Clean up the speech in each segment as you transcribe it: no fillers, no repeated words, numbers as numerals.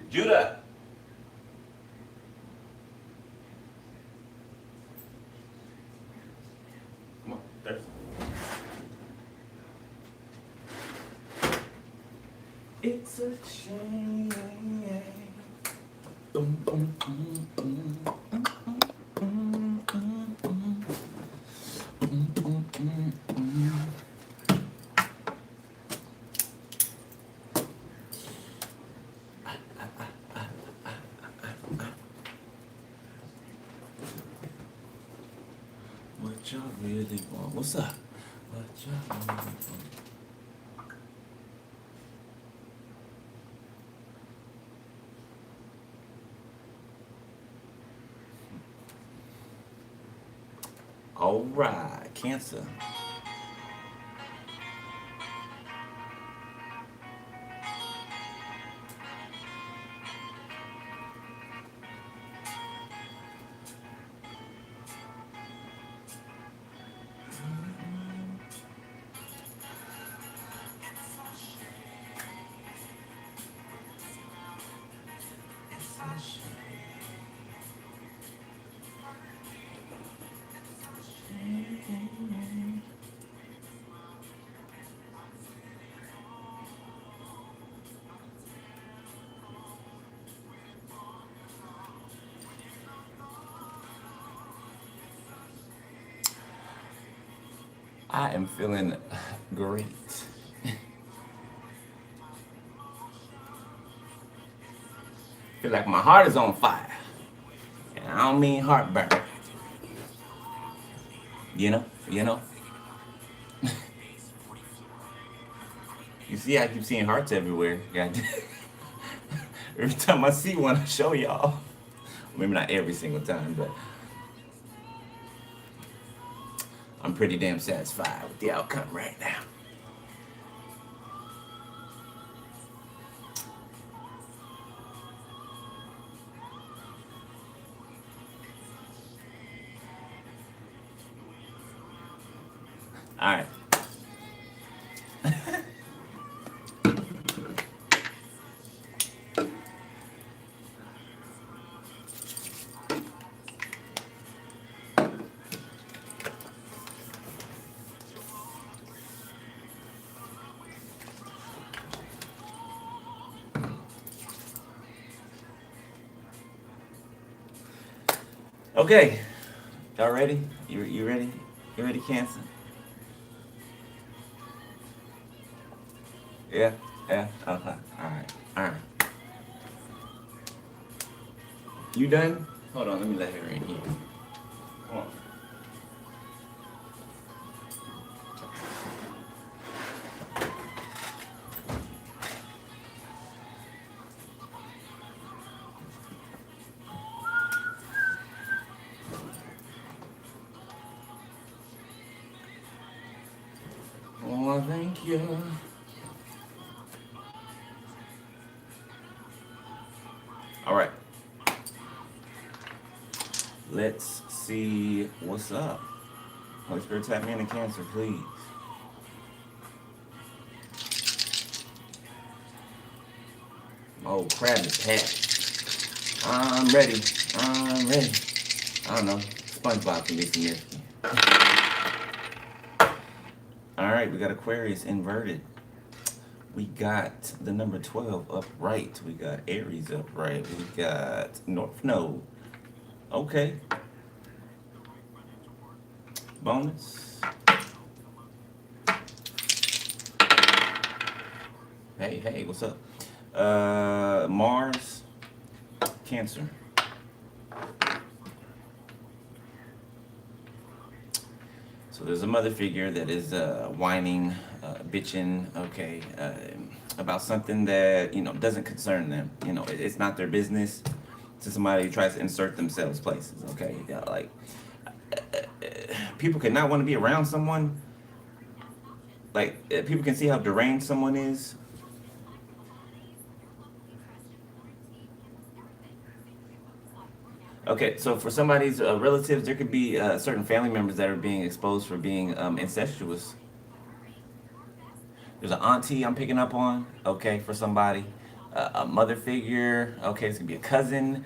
Judah. Come on, there's. It's a shame. Boom, boom, boom, boom. What y'all really want? What's up? What y'all really want? All right, Cancer. I am feeling great. Feel like my heart is on fire. And I don't mean heartburn. You know? You see, I keep seeing hearts everywhere. Every time I see one, I show y'all. Maybe not every single time, but I'm pretty damn satisfied with the outcome right now. All right. Okay, y'all ready? You ready? You ready, Cancer? Yeah, yeah. Okay. All right. You done? Hold on, let me let her in here. Come on. Oh, thank you. All right. Let's see what's up. Holy Spirit, tap me into Cancer, please. Oh, crab is packed. I'm ready. I don't know. SpongeBob can be significant. All right, we got Aquarius inverted. We got the number 12 upright. We got Aries upright. We got North Node. Okay. Bonus. Hey, what's up? Mars, Cancer. So there's a mother figure that is whining, bitching, okay, about something that, doesn't concern them. It's not their business. To somebody who tries to insert themselves places, okay? Yeah, like, people cannot want to be around someone. Like, people can see how deranged someone is. Okay, so for somebody's relatives, there could be certain family members that are being exposed for being incestuous. There's an auntie I'm picking up on, okay, for somebody. a mother figure. Okay, this could be a cousin.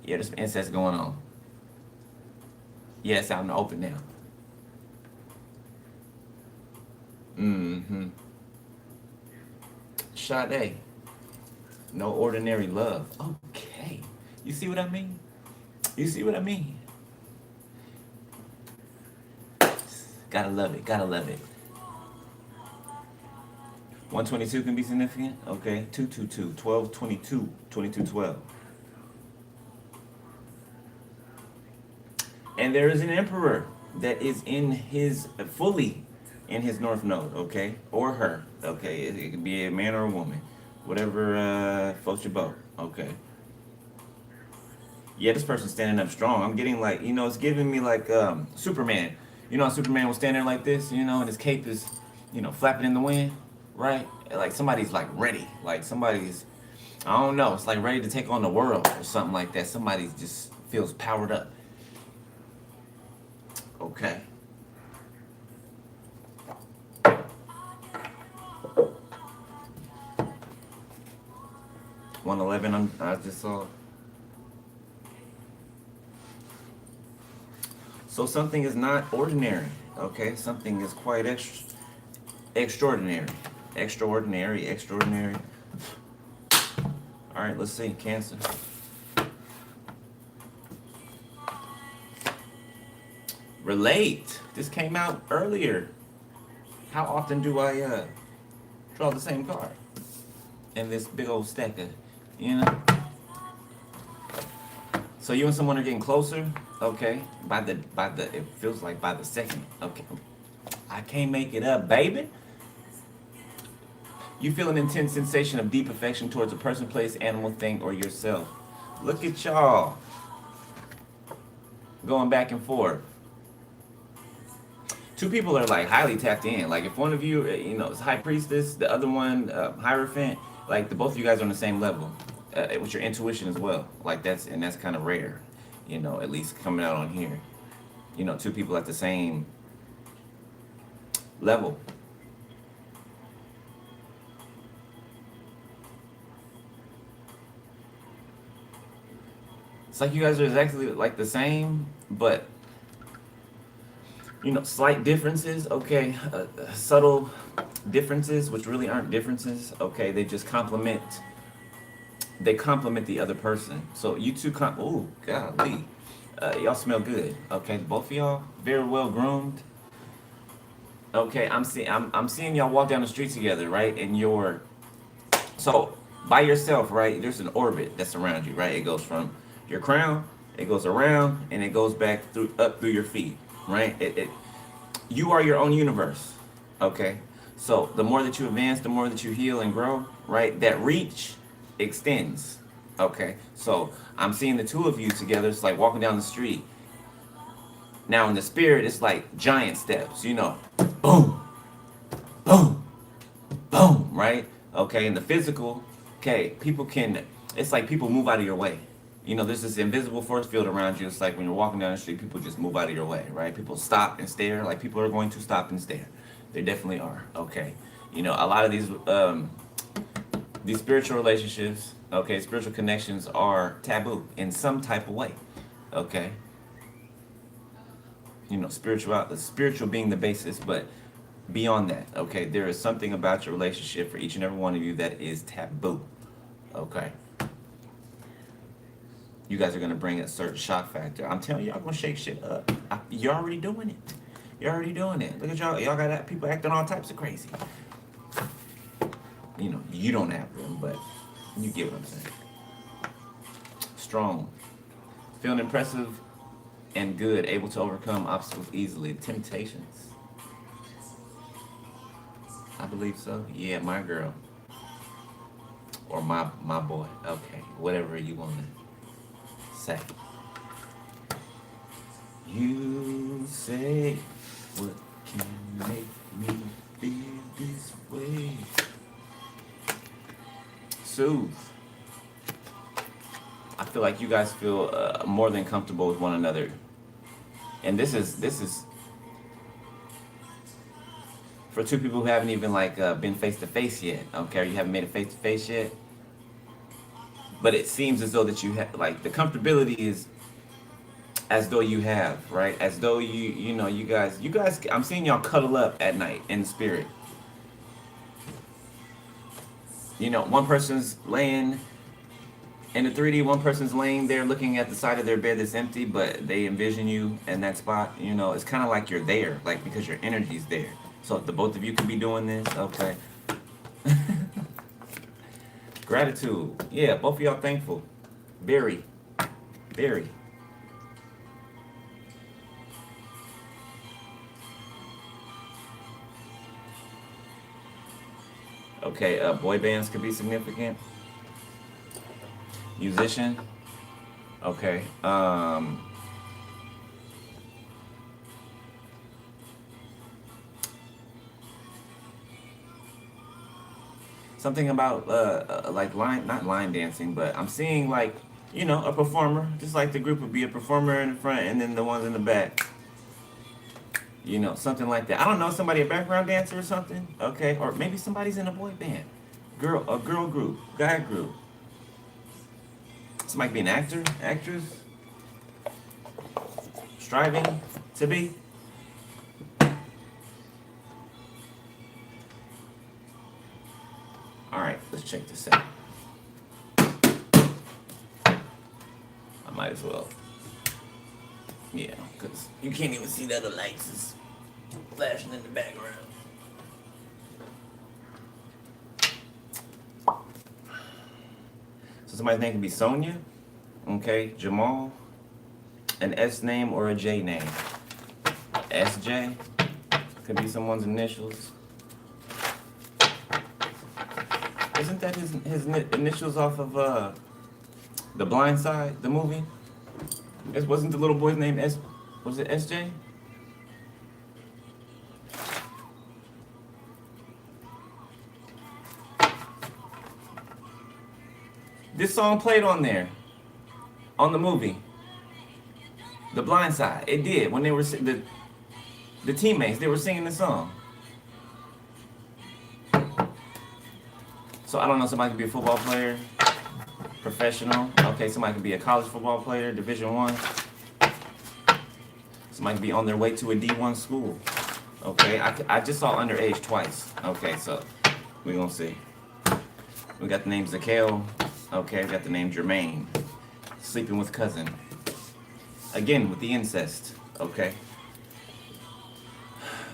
Yeah, there's some incest going on. Yeah, it's out in the open now. Mm-hmm. Sade, no ordinary love. Okay, you see what I mean? You see what I mean? Gotta love it. Gotta love it. 122 can be significant. Okay, 222, 1222, 2212. And there is an emperor that is in his fully in his north node, okay, or her, okay. It could be a man or a woman, whatever floats your boat, okay. Yeah, this person's standing up strong. I'm getting like, it's giving me like Superman. You know how Superman was standing there like this, and his cape is, flapping in the wind, right? Like somebody's like ready, like somebody's, I don't know, it's like ready to take on the world or something like that. Somebody just feels powered up. Okay. I just saw. So something is not ordinary. Okay, something is quite extraordinary. Extraordinary. All right, let's see. Cancer. Relate. This came out earlier. How often do I draw the same card? And this big old stack of, you know. So you and someone are getting closer, okay? By the it feels like by the second, okay. I can't make it up, baby. You feel an intense sensation of deep affection towards a person, place, animal, thing, or yourself. Look at y'all going back and forth. Two people are like highly tapped in. Like if one of you, is high priestess, the other one, hierophant. Like the both of you guys are on the same level with your intuition as well. Like that's kind of rare, at least coming out on here. Two people at the same level. It's like you guys are exactly like the same, but slight differences, okay, subtle differences, which really aren't differences, okay, they complement the other person. So you two, ooh, golly, y'all smell good, okay, both of y'all, very well groomed, okay, I'm seeing y'all walk down the street together, right, and so, by yourself, right, there's an orbit that's around you, right, it goes from your crown, it goes around, and it goes back up through your feet, right, you are your own universe, okay? So the more that you advance, the more that you heal and grow, right? That reach extends, okay? So I'm seeing the two of you together. It's like walking down the street. Now in the spirit, it's like giant steps, boom, boom, boom, right? Okay, in the physical, okay, it's like people move out of your way. There's this invisible force field around you. It's like when you're walking down the street, people just move out of your way, right? People stop and stare. Like people are going to stop and stare. They definitely are. Okay. A lot of these spiritual relationships, okay, spiritual connections are taboo in some type of way. Okay. Spiritual being the basis, but beyond that, okay, there is something about your relationship for each and every one of you that is taboo. Okay. You guys are gonna bring a certain shock factor. I'm telling you, y'all gonna shake shit up. You're already doing it. You're already doing it. Look at y'all. Y'all got people acting all types of crazy. You don't have them, but you get what I'm saying. Strong, feeling impressive and good, able to overcome obstacles easily. Temptations. I believe so. Yeah, my girl. Or my boy. Okay, whatever you want to say. You say what can make me feel this way. Soothe. I feel like you guys feel more than comfortable with one another, and this is For two people who haven't even like been face to face yet, okay, or you haven't made it face to face yet, but it seems as though that you have like the comfortability is as though you have, right? As though you know you guys I'm seeing y'all cuddle up at night in the spirit. You know, one person's laying in the 3D, one person's laying there looking at the side of their bed that's empty, but they envision you in that spot. You know, it's kind of like you're there, like because your energy's there. So if the both of you could be doing this, okay. Gratitude. Yeah, both of y'all thankful. Very, very. Okay, boy bands could be significant. Musician. Okay. Something about like line, not line dancing, but I'm seeing like a performer, just like the group would be a performer in the front and then the ones in the back. Something like that. I don't know, somebody a background dancer or something. Okay, or maybe somebody's in a boy band, a girl group, guy group. This might be an actor, actress, striving to be. All right, let's check this out. I might as well. Yeah, because you can't even see the other lights is flashing in the background. So somebody's name could be Sonia, okay, Jamal, an S name or a J name. SJ could be someone's initials. Isn't that his initials off of The Blind Side, the movie? Wasn't the little boy's name was it SJ? This song played on there, on the movie, The Blind Side. It did when they were the teammates. They were singing the song. So I don't know. Somebody could be a football player, professional. Okay, somebody could be a college football player, Division I. Somebody could be on their way to a D1 school. Okay, I just saw underage twice. Okay, so we're gonna see. We got the name Zakale. Okay, we got the name Jermaine. Sleeping with cousin. Again, with the incest. Okay.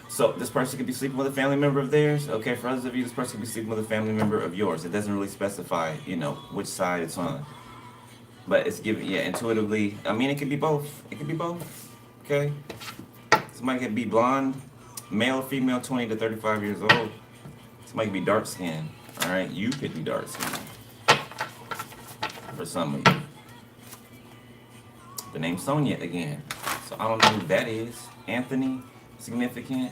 So this person could be sleeping with a family member of theirs. Okay, for others of you, this person could be sleeping with a family member of yours. It doesn't really specify, which side it's on. But it's given, yeah, intuitively. I mean, it could be both. It could be both. Okay. Somebody could be blonde, male or female, 20 to 35 years old. Somebody could be dark skinned. All right, you could be dark skinned. For some of you. The name Sonia again. So I don't know who that is. Anthony, significant.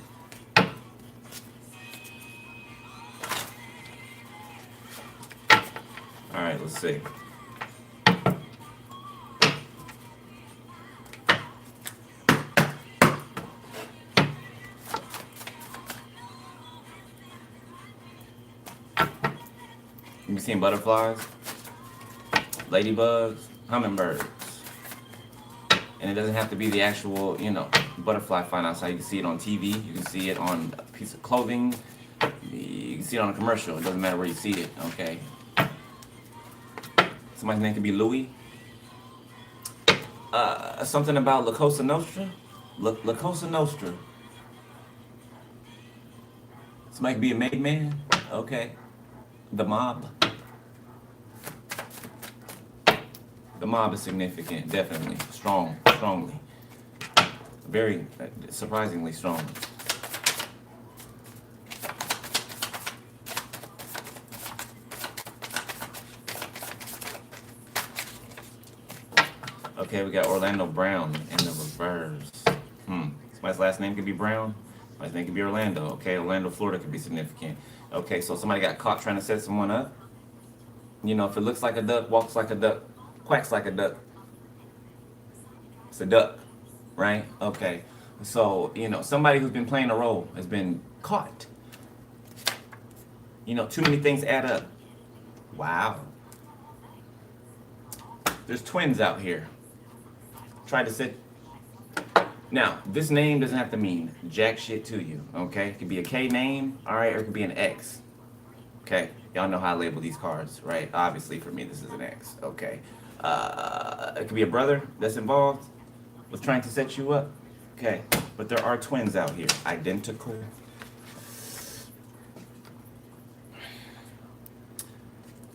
All right, let's see. You seen butterflies, ladybugs, hummingbirds. And it doesn't have to be the actual, butterfly flying outside. You can see it on TV. You can see it on a piece of clothing. You can see it on a commercial. It doesn't matter where you see it, okay? Somebody's name could be Louis. Something about La Cosa Nostra. La Cosa Nostra. Somebody could be a made man, okay? The mob. The mob is significant, definitely. Strongly. Very surprisingly strong. Okay, we got Orlando Brown in the reverse. Somebody's last name could be Brown. Somebody's name could be Orlando. Okay, Orlando, Florida could be significant. Okay, so somebody got caught trying to set someone up. If it looks like a duck, walks like a duck, quacks like a duck, it's a duck, right? Okay, so somebody who's been playing a role has been caught You know, too many things add up. Wow. There's twins out here. Try to sit. Now, this name doesn't have to mean jack shit to you, okay? It could be a K name, all right, or it could be an X, okay? Y'all know how I label these cards, right? Obviously, for me, this is an X, okay? It could be a brother that's involved with trying to set you up, okay? But there are twins out here, identical.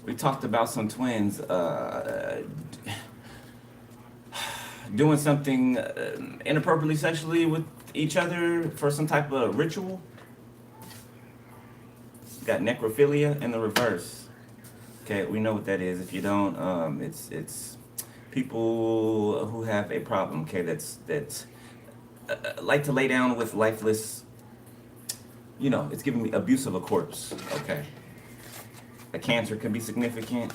We talked about some twins doing something inappropriately sexually with each other for some type of ritual. Got necrophilia in the reverse. Okay, we know what that is. If you don't, it's people who have a problem. Okay, that's like to lay down with lifeless. You know, it's giving me abuse of a corpse. Okay, a Cancer can be significant.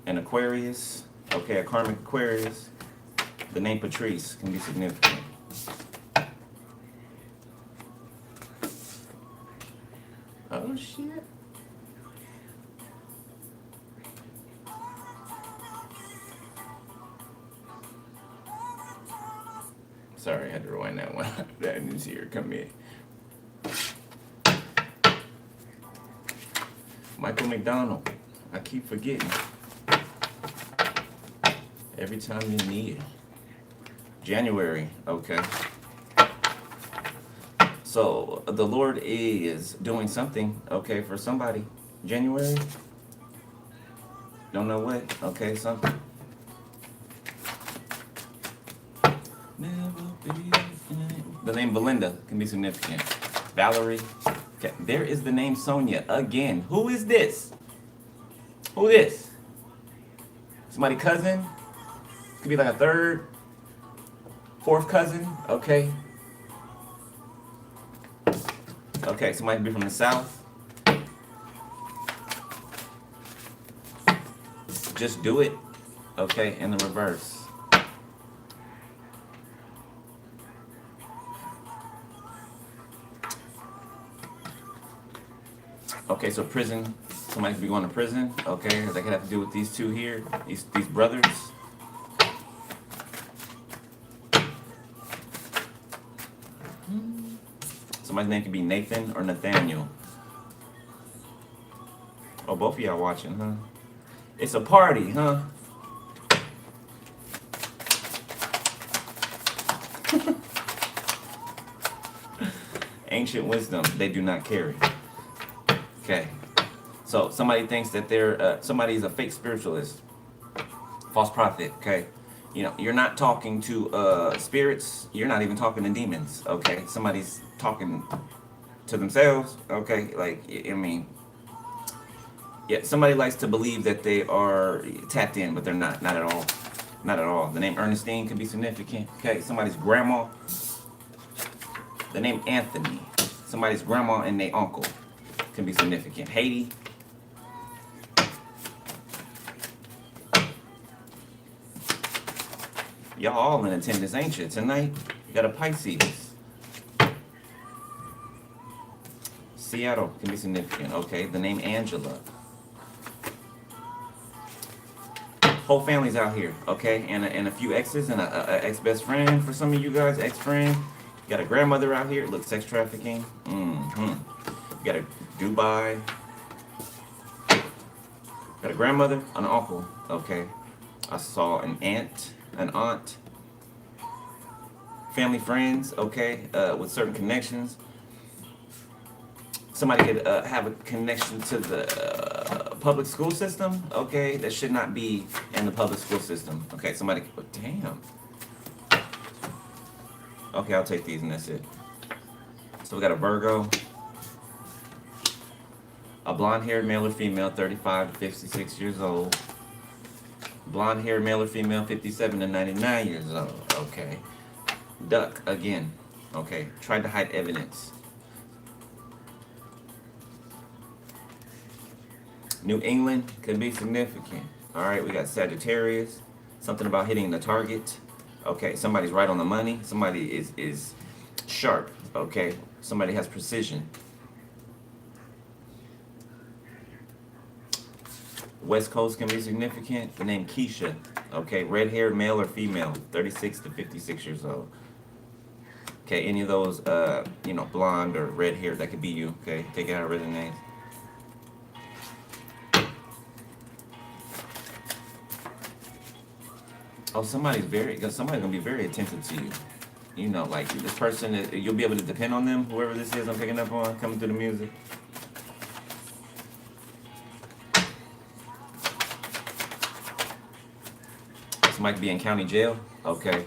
An Aquarius. Okay, a karmic Aquarius. The name Patrice can be significant. Oh shit. Sorry, I had to rewind that one. I didn't see her come in. Michael McDonald. I keep forgetting. Every time you need it. January, okay. So the Lord is doing something, okay, for somebody. January? Don't know what? Okay, something. The name Belinda can be significant. Valerie. Okay, there is the name Sonia again. Who is this? Who this? Somebody cousin? Could be like a third, fourth cousin, okay? Okay, somebody could be from the south. Just do it, okay, in the reverse. Okay, so prison, somebody could be going to prison, okay? That could have to do with these two here, these brothers. Somebody's name could be Nathan or Nathaniel. Oh, both of y'all watching, huh? It's a party, huh? Ancient wisdom, they do not carry. Okay. So somebody thinks that they're, somebody's a fake spiritualist. False prophet, okay? You know, you're not talking to spirits. You're not even talking to demons, okay? Somebody's talking to themselves, okay? Like, I mean, yeah, somebody likes to believe that they are tapped in, but they're not. Not at all. Not at all. The name Ernestine can be significant, okay? Somebody's grandma. The name Anthony. Somebody's grandma and their uncle can be significant. Haiti. Y'all all in attendance, ain't you? Tonight, you got a Pisces. Seattle can be significant. Okay, the name Angela. Whole family's out here, okay? And a few exes and a ex-best friend for some of you guys, ex-friend. You got a grandmother out here. Look, sex trafficking. You got a Dubai. Got a grandmother, an uncle, okay? I saw an aunt. An aunt, family, friends, okay, with certain connections. Somebody could have a connection to the public school system, okay, that should not be in the public school system. Okay, somebody, oh, damn. Okay, I'll take these and that's it. So we got a Virgo, a blonde-haired male or female, 35 to 56 years old. Blonde hair, male or female, 57 to 99 years old. Okay. Duck, again. Okay. Tried to hide evidence. New England could be significant. Alright, we got Sagittarius. Something about hitting the target. Okay, somebody's right on the money. Somebody is sharp. Okay. Somebody has precision. West Coast can be significant. The name Keisha. Okay, red-haired male or female, 36 to 56 years old. Okay, any of those, blonde or red hair, that could be you. Okay, take it how it resonates. Oh, somebody's gonna be very attentive to you. You know, like this person, you'll be able to depend on them. Whoever this is, I'm picking up on coming through the music. Somebody could be in county jail. Okay.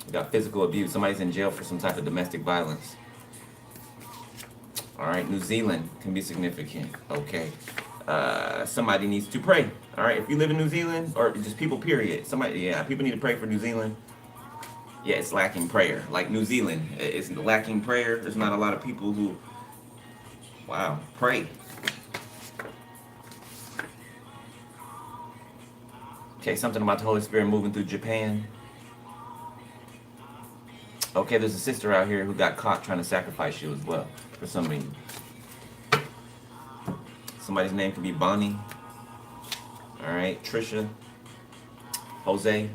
We got physical abuse. Somebody's in jail for some type of domestic violence. All right. New Zealand can be significant. Okay. Somebody needs to pray. All right. If you live in New Zealand, or just people, period. People need to pray for New Zealand. Yeah, it's lacking prayer. Like New Zealand, it's lacking prayer. There's not a lot of people who, pray. Okay, something about the Holy Spirit moving through Japan. Okay, there's a sister out here who got caught trying to sacrifice you as well, for some reason. Somebody's name could be Bonnie. All right, Trisha, Jose.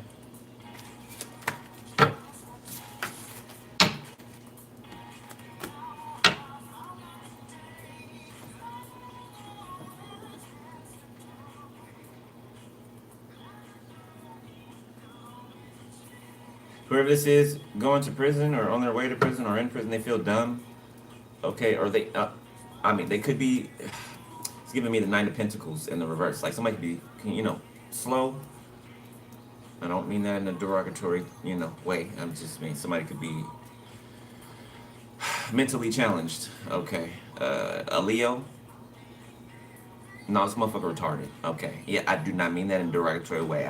Whoever this is going to prison or on their way to prison or in prison, they feel dumb. Okay, or they could be, it's giving me the Nine of Pentacles in the reverse. Like somebody could be, slow. I don't mean that in a derogatory, way. I'm just mean somebody could be mentally challenged. Okay, a Leo. No, this motherfucker retarded. Okay, yeah, I do not mean that in a derogatory way.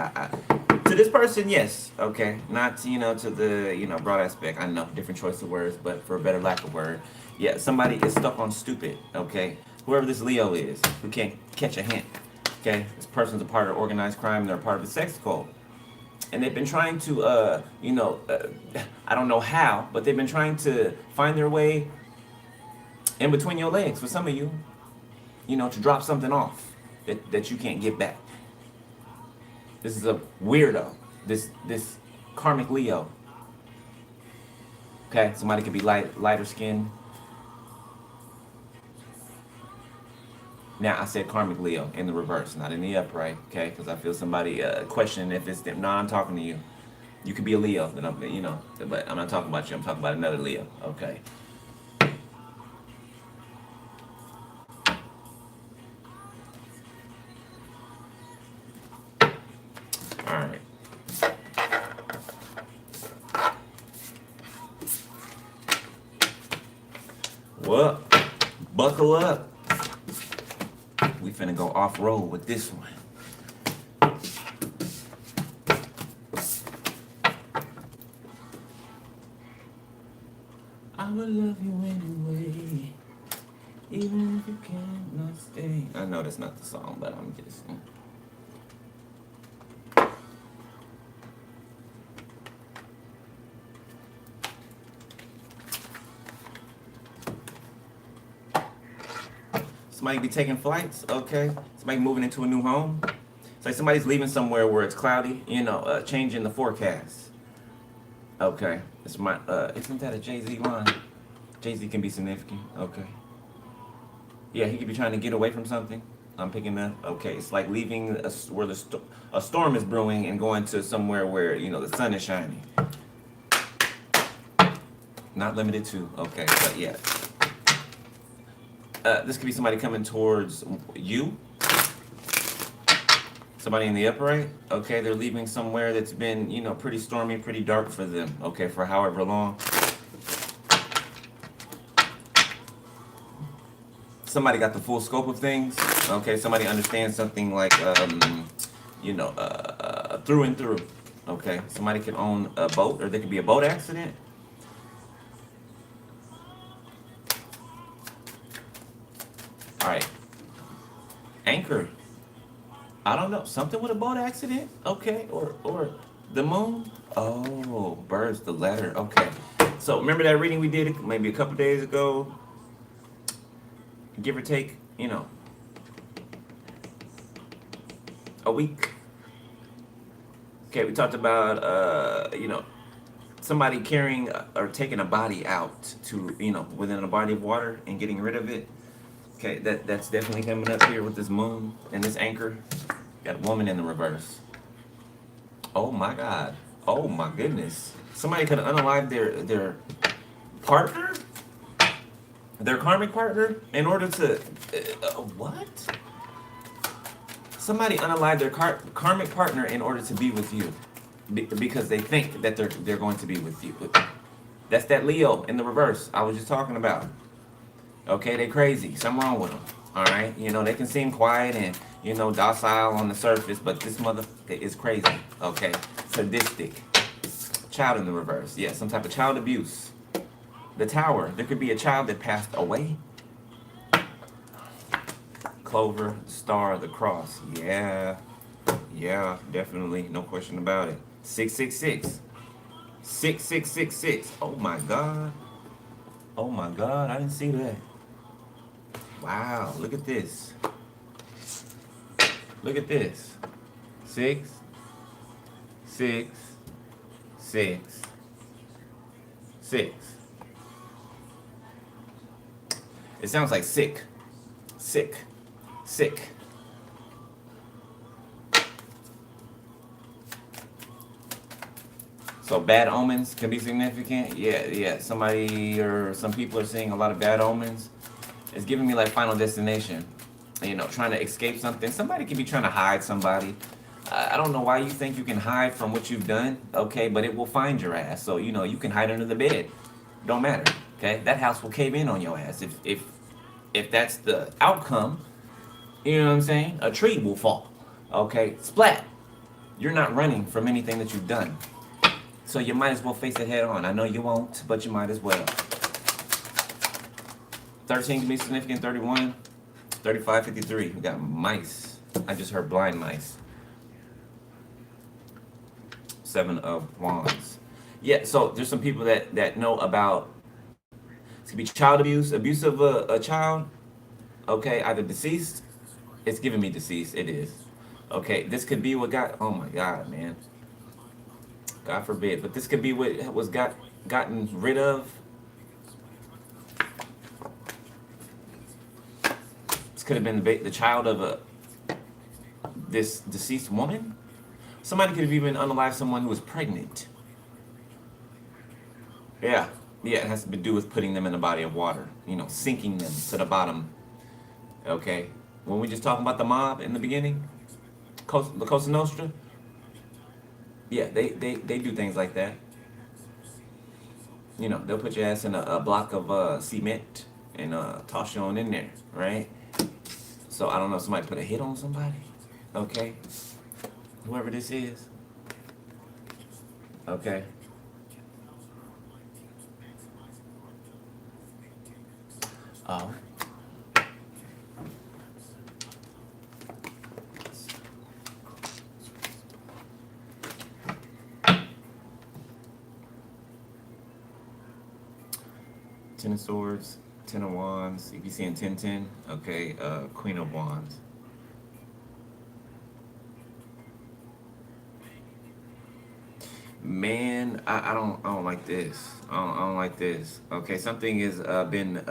To this person, yes. Okay, not to the broad aspect. I know, different choice of words, but for a better lack of word, yeah, somebody is stuck on stupid. Okay, whoever this Leo is, who can't catch a hint. Okay, this person's a part of organized crime. They're a part of the sex cult, and they've been trying to, I don't know how, but they've been trying to find their way in between your legs for some of you. To drop something off that you can't get back. This is a weirdo. This karmic Leo. Okay, somebody could be lighter skinned. Now I said karmic Leo in the reverse, not in the upright. Okay, because I feel somebody questioning if it's them. No, I'm talking to you. You could be a Leo, but I'm not talking about you. I'm talking about another Leo. Okay. Alright. Well, buckle up. We finna go off-road with this one. I will love you anyway, even if you cannot stay. I know that's not the song, but I'm just... Somebody be taking flights, okay? Somebody moving into a new home. It's like somebody's leaving somewhere where it's cloudy, changing the forecast. Okay, isn't that a Jay-Z line? Jay-Z can be significant, okay. Yeah, he could be trying to get away from something. I'm picking up, okay. It's like leaving where a storm is brewing and going to somewhere where, the sun is shining. Not limited to, okay, but yeah. This could be somebody coming towards you. Somebody in the upright. Okay, they're leaving somewhere that's been, pretty stormy, pretty dark for them. Okay, for however long. Somebody got the full scope of things. Okay, somebody understands something like, through and through. Okay, somebody could own a boat, or there could be a boat accident. All right. Anchor. I don't know. Something with a boat accident? Okay. Or the moon? Oh, birds, the letter. Okay. So remember that reading we did maybe a couple days ago? Give or take, a week. Okay, we talked about somebody carrying or taking a body out to within a body of water and getting rid of it. Okay, that's definitely coming up here with this moon and this anchor. Got a woman in the reverse. Oh my God. Oh my goodness. Somebody could unalive their partner, their karmic partner, in order to what? Somebody unalive their karmic partner in order to be with you, because they think that they're going to be with you. That's that Leo in the reverse I was just talking about. Okay, they crazy. Something wrong with them. All right, they can seem quiet and docile on the surface, but this motherfucker is crazy. Okay, sadistic. Child in the reverse. Yeah, some type of child abuse. The Tower. There could be a child that passed away. Clover, star, the cross. Yeah, definitely, no question about it. 666. 6666. Oh my God. Oh my God, I didn't see that. Wow, look at this. Look at this. 6, 6, 6, 6. It sounds like sick. Sick. Sick. So bad omens can be significant. Yeah. Somebody or some people are seeing a lot of bad omens. It's giving me like Final Destination. Trying to escape something. Somebody could be trying to hide somebody. I don't know why you think you can hide from what you've done, okay? But it will find your ass. So, you can hide under the bed. Don't matter, okay? That house will cave in on your ass. If that's the outcome, you know what I'm saying? A tree will fall, okay? Splat. You're not running from anything that you've done. So you might as well face it head on. I know you won't, but you might as well. 13 can be significant, 31, 35, 53. We got mice. I just heard blind mice. 7 of Wands. Yeah, so there's some people that know about, it could be child abuse of a child. Okay, either deceased. It's giving me deceased. It is. Okay, this could be what got, oh my God, man. God forbid. But this could be what was gotten rid of. This could have been the child of this deceased woman. Somebody could have even unalived someone who was pregnant. Yeah, it has to do with putting them in a body of water. Sinking them to the bottom. Okay, when we just talking about the mob in the beginning, the Cosa Nostra. Yeah, they do things like that. They'll put your ass in a block of cement and toss you on in there, right? So I don't know, somebody put a hit on somebody. Okay, whoever this is. Okay. Oh. Ten of Swords, 10 of Wands. You be seeing 10-10. Okay, Queen of Wands. Man, I don't like this. I don't like this. Okay, something has been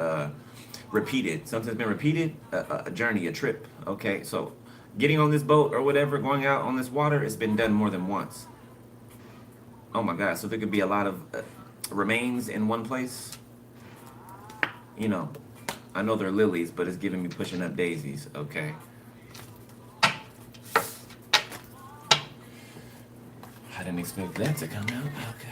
repeated. Something's been repeated. A journey, a trip. Okay, so getting on this boat or whatever, going out on this water, it's been done more than once. Oh my God! So there could be a lot of remains in one place. I know they're lilies, but it's giving me pushing up daisies. Okay. I didn't expect that to come out. Okay.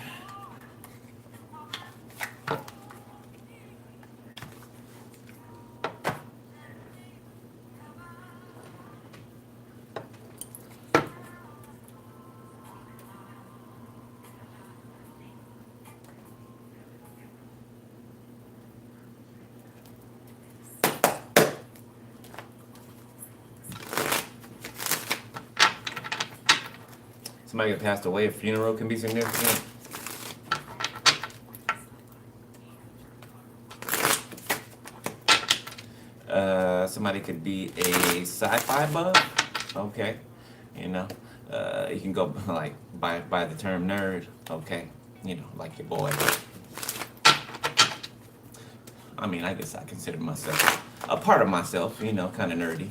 Somebody that passed away, a funeral can be significant. Somebody could be a sci-fi buff. Okay. You know, you can go like by the term nerd. Okay, you know, like your boy. I mean, I guess I consider myself a part of myself. You know, kind of nerdy,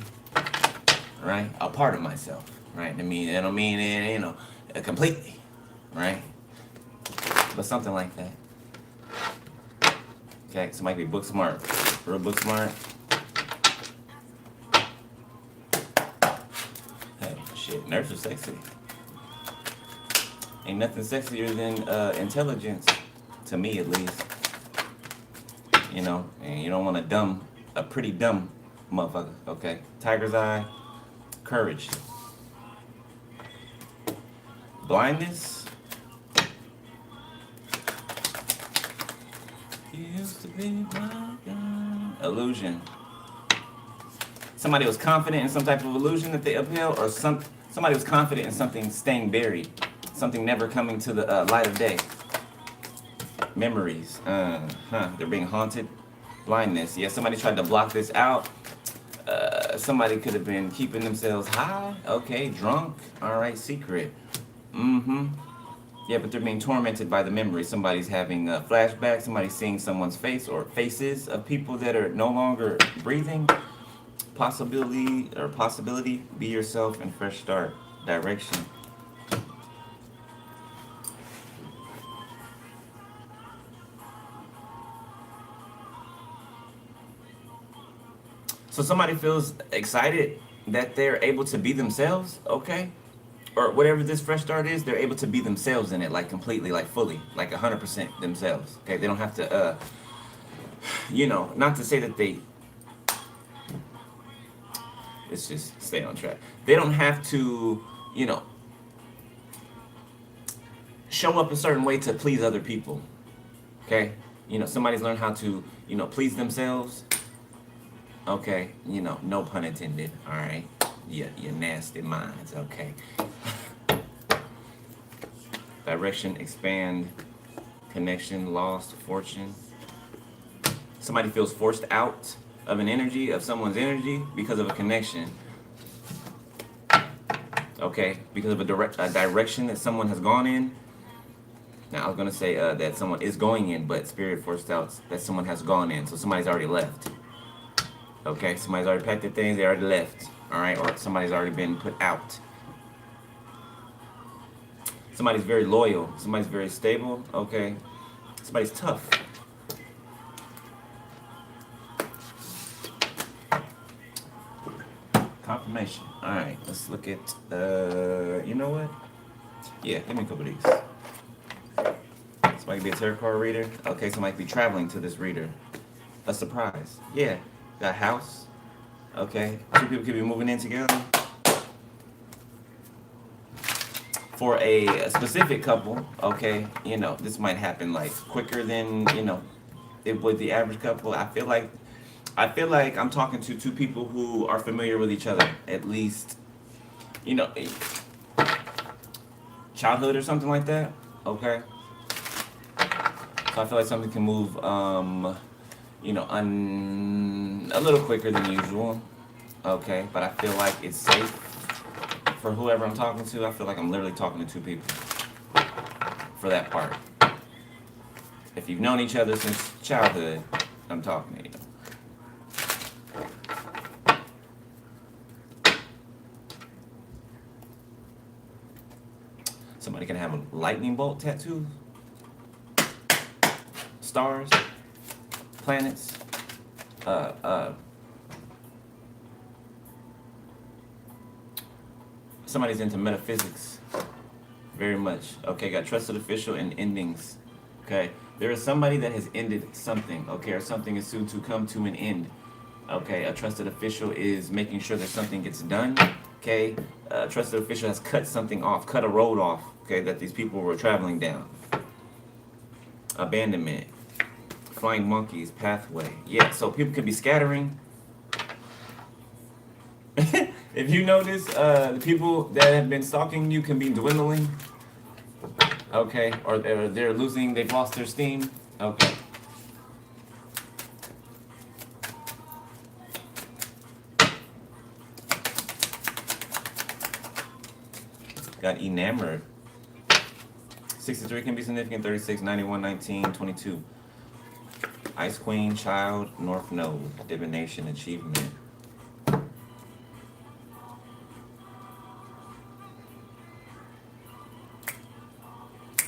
right? A part of myself, right? I don't mean it, you know, completely, right? But something like that. Okay, so might be book smart, real book smart. Hey, shit, nerds are sexy. Ain't nothing sexier than intelligence, to me at least. You know, and you don't want a pretty dumb motherfucker. Okay, tiger's eye, courage, blindness. Used to be blind. Illusion. Somebody was confident in some type of illusion that they upheld, or somebody was confident in something staying buried, something never coming to the light of day. Memories. They're being haunted. Blindness. Yeah, somebody tried to block this out. Somebody could have been keeping themselves high. Okay, drunk. All right, secret. Yeah, but they're being tormented by the memory. Somebody's having flashbacks. Somebody's seeing someone's face or faces of people that are no longer breathing. Possibility. Be yourself and fresh start. Direction. So somebody feels excited that they're able to be themselves. Okay. Or whatever this fresh start is, they're able to be themselves in it, like completely, like fully, like 100% themselves. Okay, they don't have to, you know, not to say that they. Let's just stay on track. They don't have to, you know, show up a certain way to please other people. Okay, you know, somebody's learned how to, you know, please themselves. Okay, you know, no pun intended. All right, yeah, your nasty minds. Okay. Direction, expand, connection, lost, fortune. Somebody feels forced out of an energy, of someone's energy, because of a connection. Okay, because of a direction that someone has gone in. Now, I was going to say that someone is going in, but spirit forced out that someone has gone in. So somebody's already left. Okay, somebody's already packed their things, they already left. All right, or somebody's already been put out. Somebody's very loyal. Somebody's very stable. Okay. Somebody's tough. Confirmation. All right. Let's look at. You know what? Yeah. Give me a couple of these. Somebody could be a tarot card reader. Okay. Somebody could be traveling to this reader. A surprise. Yeah. Got a house. Okay. Two people could be moving in together. For a specific couple, okay, you know, this might happen like quicker than, you know, it would the average couple. I feel like I'm talking to two people who are familiar with each other, at least, you know, childhood or something like that. Okay. So I feel like something can move, you know, a little quicker than usual. Okay, but I feel like it's safe. For whoever I'm talking to, I feel like I'm literally talking to two people for that part. If you've known each other since childhood, I'm talking to you. Somebody can have a lightning bolt tattoo, stars, planets, somebody's into metaphysics very much. Okay, got trusted official and endings. Okay, there is somebody that has ended something. Okay, or something is soon to come to an end. Okay, a trusted official is making sure that something gets done. Okay, a trusted official has cut something off, cut a road off. Okay, that these people were traveling down. Abandonment, flying monkeys, pathway. Yeah, so people could be scattering. If you notice, the people that have been stalking you can be dwindling. Okay, or they're losing, they've lost their steam. Okay. Got enamored. 63 can be significant. 36, 91, 19, 22. Ice Queen, Child, North Node, Divination, Achievement.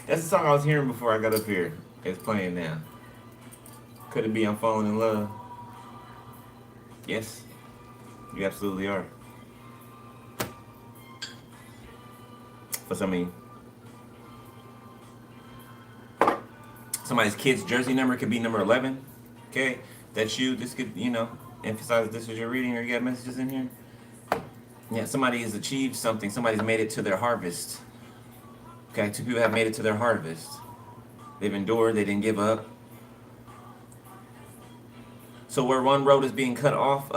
That's the song I was hearing before I got up here. It's playing now. Could it be I'm falling in love? Yes, you absolutely are. For some of you. Somebody's kid's jersey number could be number 11. Okay, that's you. This could, emphasize this as you're reading, or you got messages in here. Yeah, somebody has achieved something. Somebody's made it to their harvest. Okay, 2 people have made it to their harvest. They've endured. They didn't give up. So where one road is being cut off,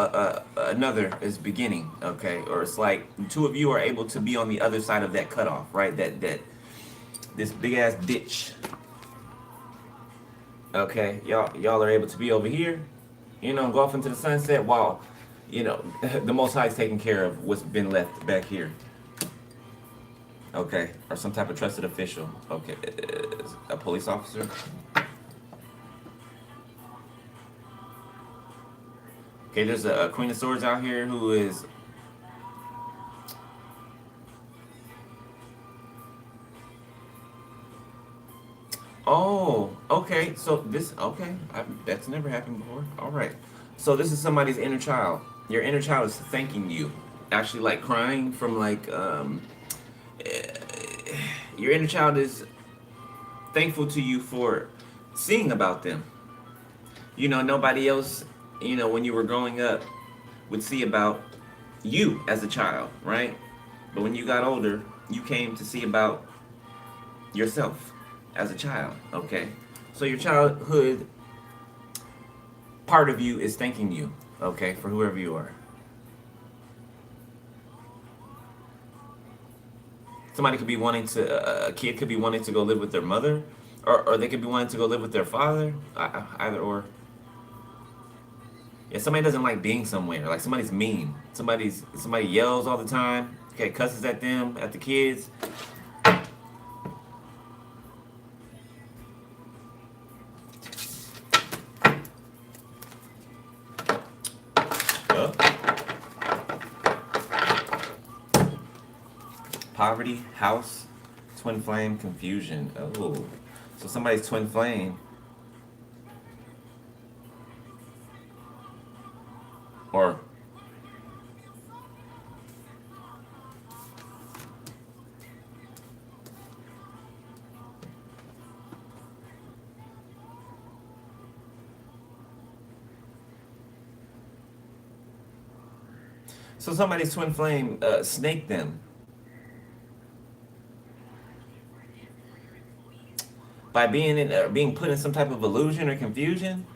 another is beginning. Okay, or it's like 2 of you are able to be on the other side of that cutoff, right? That this big ass ditch. Okay, y'all are able to be over here, go off into the sunset while, the Most High is taking care of what's been left back here. Okay, or some type of trusted official. Okay, a police officer. Okay, there's a Queen of Swords out here who is. Oh, okay. So this, okay, that's never happened before. All right. So this is somebody's inner child. Your inner child is thanking you, actually, like crying from like. Your inner child is thankful to you for seeing about them. Nobody else, when you were growing up, would see about you as a child, right? But when you got older, you came to see about yourself as a child, okay? So your childhood part of you is thanking you, okay, for whoever you are. Somebody could be wanting to, a kid could be wanting to go live with their mother, or they could be wanting to go live with their father, either or. Yeah, somebody doesn't like being somewhere, like somebody's mean. Somebody yells all the time, okay, cusses at them, at the kids. Poverty, house, twin flame, confusion. Oh, so somebody's twin flame. Or so somebody's twin flame snaked them. By being put in some type of illusion or confusion.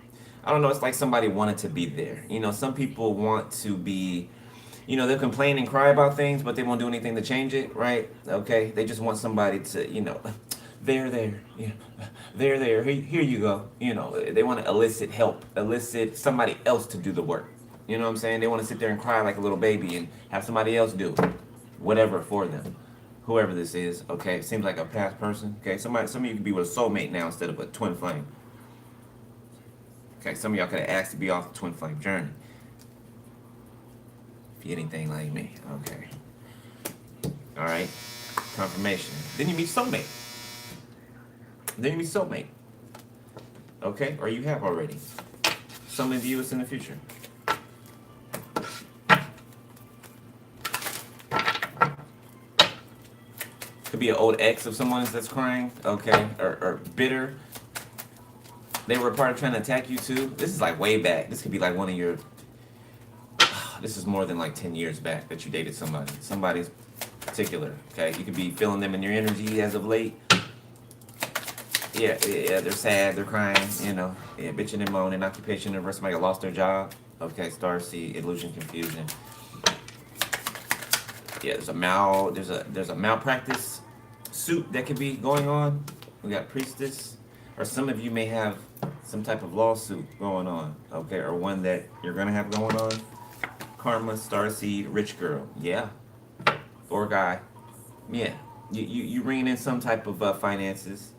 I don't know, it's like somebody wanted to be there. Some people want to be, they'll complain and cry about things, but they won't do anything to change it, right? Okay, they just want somebody to, there, there, here you go. They want to elicit somebody else to do the work. You know what I'm saying? They want to sit there and cry like a little baby and have somebody else do whatever for them. Whoever this is, okay, seems like a past person. Okay, some of you could be with a soulmate now instead of a twin flame. Okay, some of y'all could have asked to be off the twin flame journey. If you're anything like me, okay. All right, confirmation. Then you meet soulmate. Okay, or you have already. Some of you, it's in the future. Could be an old ex of someone that's crying, okay, or bitter. They were a part of trying to attack you too. This is like way back. This could be like one of your. This is more than like 10 years back that you dated somebody. Somebody's particular, okay. You could be feeling them in your energy as of late. Yeah, they're sad, they're crying, yeah, bitching and moaning, occupation, or somebody lost their job. Okay, starseed, illusion, confusion. Yeah, there's a malpractice suit that could be going on. We got priestess, or some of you may have some type of lawsuit going on, okay, or one that you're gonna have going on. Karma, starseed, rich girl, yeah, or guy, yeah. You bringing in some type of finances.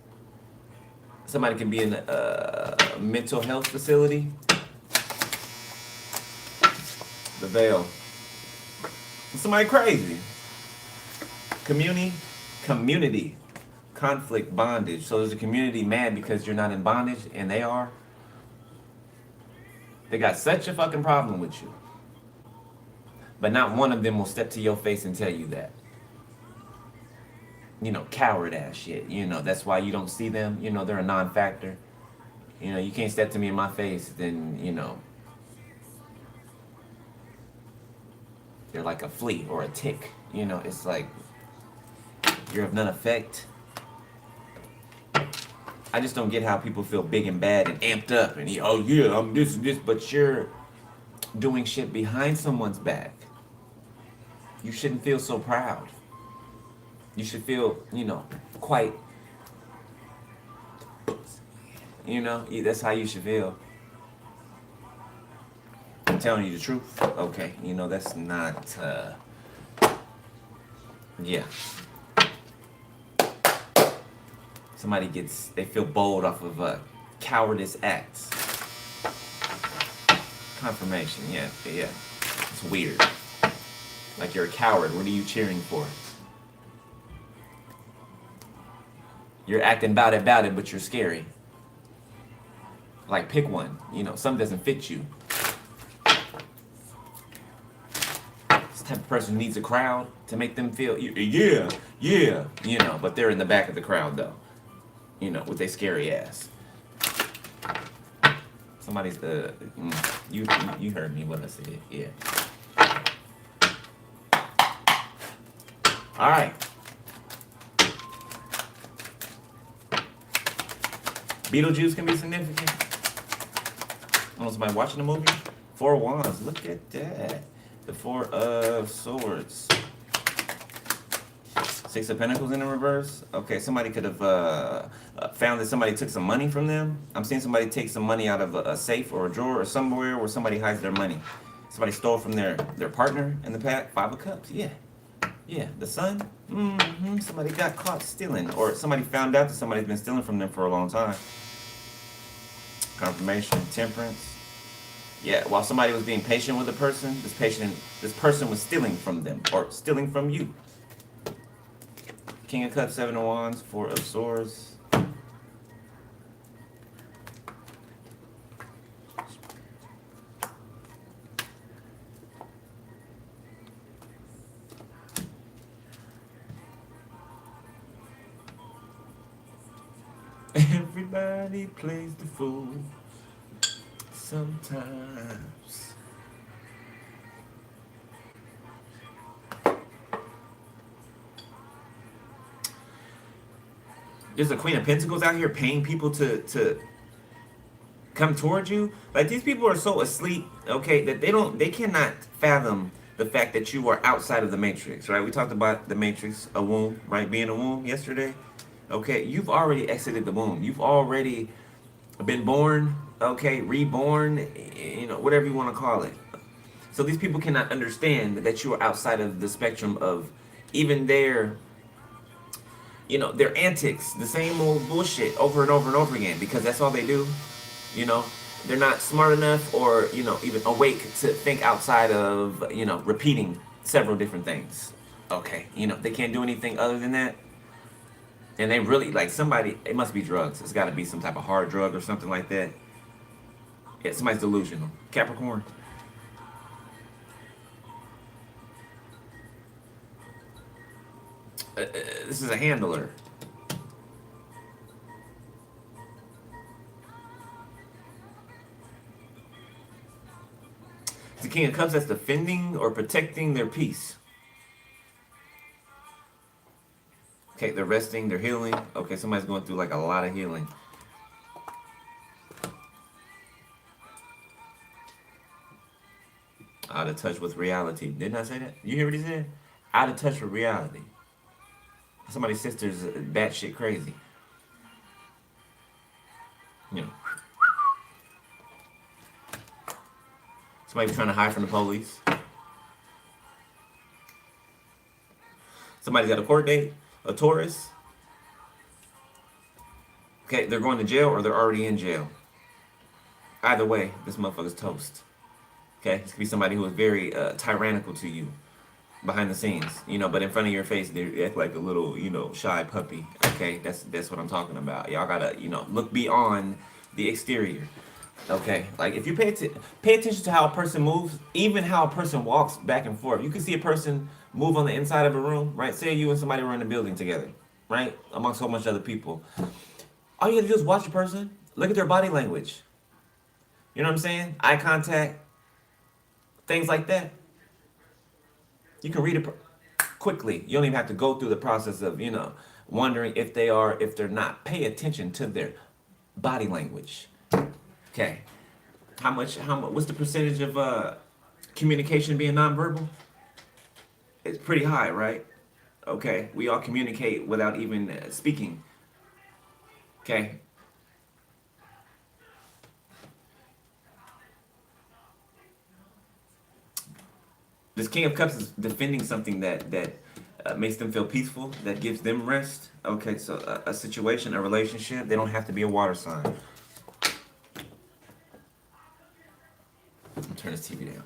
Somebody can be in a mental health facility. The veil. Somebody crazy. Community, conflict, bondage. So there's a community mad because you're not in bondage, and they are. They got such a fucking problem with you, but not one of them will step to your face and tell you that. Coward ass shit. That's why you don't see them. They're a non-factor. You can't step to me in my face, then they're like a flea or a tick. It's like you're of none effect. I just don't get how people feel big and bad and amped up and oh yeah, I'm this and this, but you're doing shit behind someone's back. You shouldn't feel so proud. You should feel, quite, that's how you should feel. I'm telling you the truth. Okay, that's not, yeah. They feel bold off of cowardice acts. Confirmation, yeah. It's weird. Like you're a coward. What are you cheering for? You're acting about it, but you're scary. Like pick one. Some doesn't fit you. This type of person needs a crowd to make them feel, yeah, but they're in the back of the crowd though. With their scary ass. Somebody's you heard me what I said, yeah. All right. Beetlejuice can be significant. Oh, somebody watching the movie? 4 of Wands. Look at that. The 4 of Swords. 6 of Pentacles in the reverse. Okay, somebody could have found that somebody took some money from them. I'm seeing somebody take some money out of a safe or a drawer or somewhere where somebody hides their money. Somebody stole from their partner in the past. 5 of Cups. Yeah, the Sun. Somebody got caught stealing, or somebody found out that somebody's been stealing from them for a long time. Confirmation, Temperance. Yeah, while somebody was being patient with a person, this person was stealing from them, or stealing from you. King of Cups, 7 of Wands, 4 of Swords. Everybody plays the fool sometimes. There's a Queen of Pentacles out here paying people to come towards you. Like, these people are so asleep, okay, that they cannot fathom the fact that you are outside of the matrix, right? We talked about the matrix, a womb, right? Being a womb yesterday. Okay, you've already exited the womb. You've already been born, okay, reborn, whatever you want to call it. So these people cannot understand that you are outside of the spectrum of even their antics, the same old bullshit over and over and over again, because that's all they do. They're not smart enough or, even awake to think outside of, repeating several different things. Okay, they can't do anything other than that. And they really, like, it must be drugs. It's got to be some type of hard drug or something like that. Yeah, somebody's delusional. Capricorn. This is a handler. The King of Cups, that's defending or protecting their peace. Okay, they're resting, they're healing. Okay, somebody's going through like a lot of healing. Out of touch with reality. Didn't I say that? You hear what he said? Out of touch with reality. Somebody's sister's batshit crazy. Somebody trying to hide from the police. Somebody's got a court date. a Taurus, okay, they're going to jail or they're already in jail. Either way, this motherfucker's toast. Okay, this could be somebody who is very tyrannical to you behind the scenes, but in front of your face they act like a little, shy puppy. Okay, that's what I'm talking about. Y'all gotta, look beyond the exterior. Okay, like if you pay attention to how a person moves, even how a person walks back and forth. You can see a person move on the inside of a room, right? Say you and somebody were in a building together, right, amongst so much other people. All you gotta do is watch a person, look at their body language. You know what I'm saying? Eye contact, things like that. You can read it quickly. You don't even have to go through the process of, wondering if they are, if they're not. Pay attention to their body language. Okay. What's the percentage of communication being nonverbal? It's pretty high, right? Okay. We all communicate without even speaking. Okay. This King of Cups is defending something that makes them feel peaceful, that gives them rest. Okay, so a situation, a relationship, they don't have to be a water sign. Turn this TV down.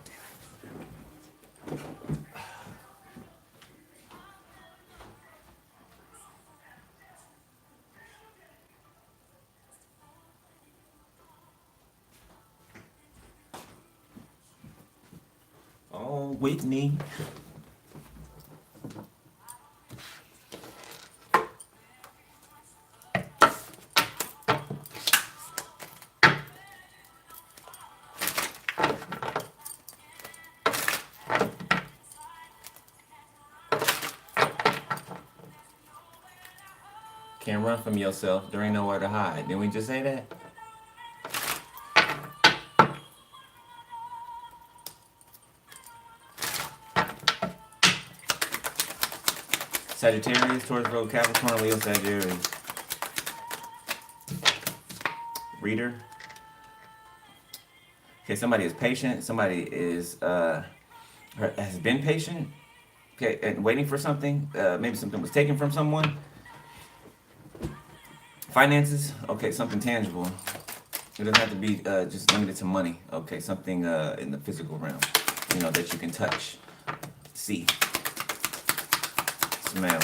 Oh, Whitney. Can't run from yourself. There ain't nowhere to hide. Didn't we just say that? Sagittarius, Taurus, Virgo, Capricorn, Leo, Sagittarius. Reader. Okay, somebody is patient. Somebody is has been patient. Okay, and waiting for something. Maybe something was taken from someone. Finances. Okay, something tangible. It doesn't have to be just limited to money. Okay, something in the physical realm. That you can touch, see, smell.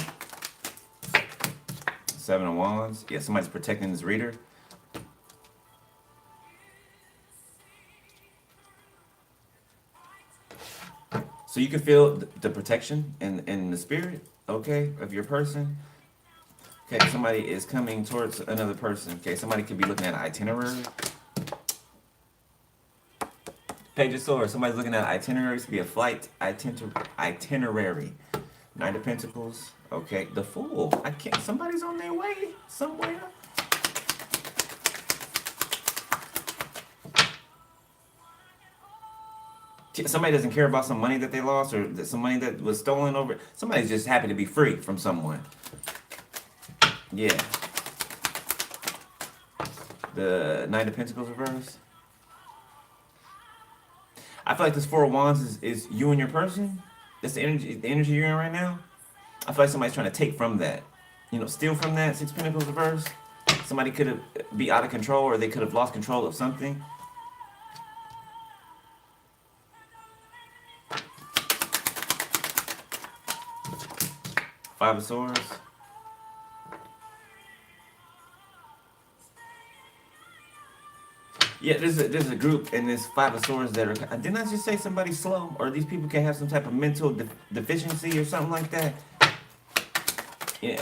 Seven of Wands. Yeah, somebody's protecting this reader. So you can feel the protection in the spirit, okay, of your person. Okay, somebody is coming towards another person. Okay, somebody could be looking at an itinerary. Page of Swords. Somebody's looking at an itinerary. It could be a flight itinerary. Knight of Pentacles. Okay, the Fool. Somebody's on their way somewhere. Somebody doesn't care about some money that they lost or some money that was stolen over. Somebody's just happy to be free from someone. Yeah. The Knight of Pentacles reverse. I feel like this Four of Wands is you and your person. That's the energy you're in right now. I feel like somebody's trying to take from that. Steal from that. Six of Pentacles reverse. Somebody could be out of control or they could have lost control of something. Five of Swords. Yeah, there's a group in this Five of Swords that are. Didn't I just say somebody's slow? Or these people can have some type of mental deficiency or something like that? Yeah,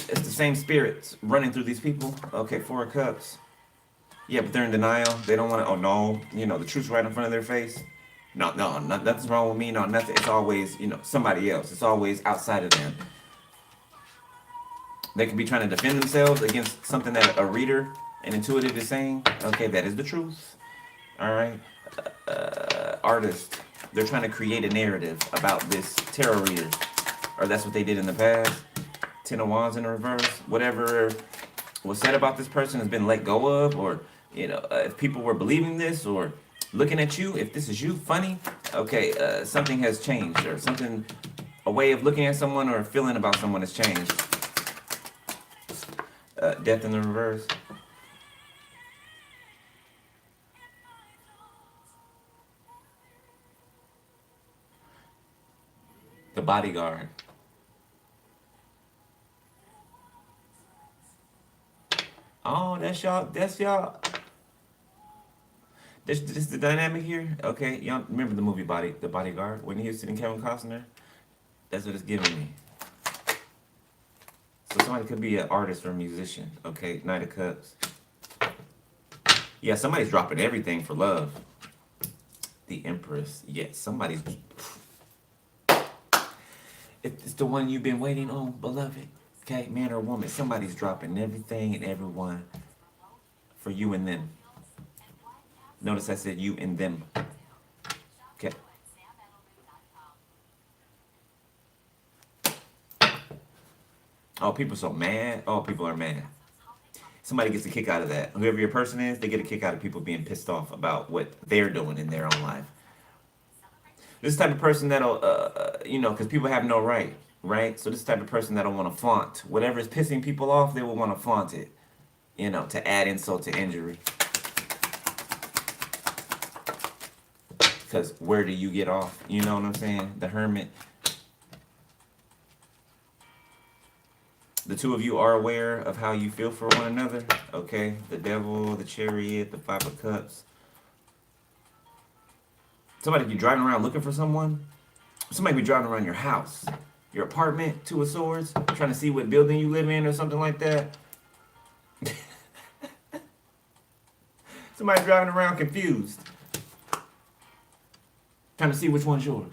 it's the same spirits running through these people. Okay, Four of Cups. Yeah, but they're in denial. They don't want to. Oh no, the truth's right in front of their face. No, nothing's wrong with me. No, nothing. It's always, somebody else. It's always outside of them. They could be trying to defend themselves against something that a reader, an intuitive is saying. Okay, that is the truth. All right. Artist. They're trying to create a narrative about this tarot reader. Or that's what they did in the past. Ten of Wands in the reverse. Whatever was said about this person has been let go of. Or, if people were believing this or looking at you, if this is you, funny, okay, something has changed or something A way of looking at someone or a feeling about someone has changed. Death in the reverse. The bodyguard. Oh, that's y'all. That's y'all. This the dynamic here. Okay, y'all remember the movie The Bodyguard, Whitney Houston and Kevin Costner. That's what it's giving me. So somebody could be an artist or a musician. Okay, Knight of Cups. Yeah, somebody's dropping everything for love. The Empress. Yes, somebody's. It's the one you've been waiting on, beloved. Okay, man or woman. Somebody's dropping everything and everyone for you and them. Notice I said you and them. Okay. Oh, people are so mad. Oh, people are mad. Somebody gets a kick out of that. Whoever your person is, they get a kick out of people being pissed off about what they're doing in their own life. This type of person that'll, because people have no right? So this type of person that'll want to flaunt whatever is pissing people off, they will want to flaunt it, to add insult to injury. Because where do you get off? You know what I'm saying? The Hermit. The two of you are aware of how you feel for one another. Okay? The Devil, the Chariot, the Five of Cups. Somebody be driving around looking for someone. Somebody be driving around your house, your apartment, Two of Swords, trying to see what building you live in or something like that. Somebody driving around confused, trying to see which one's yours.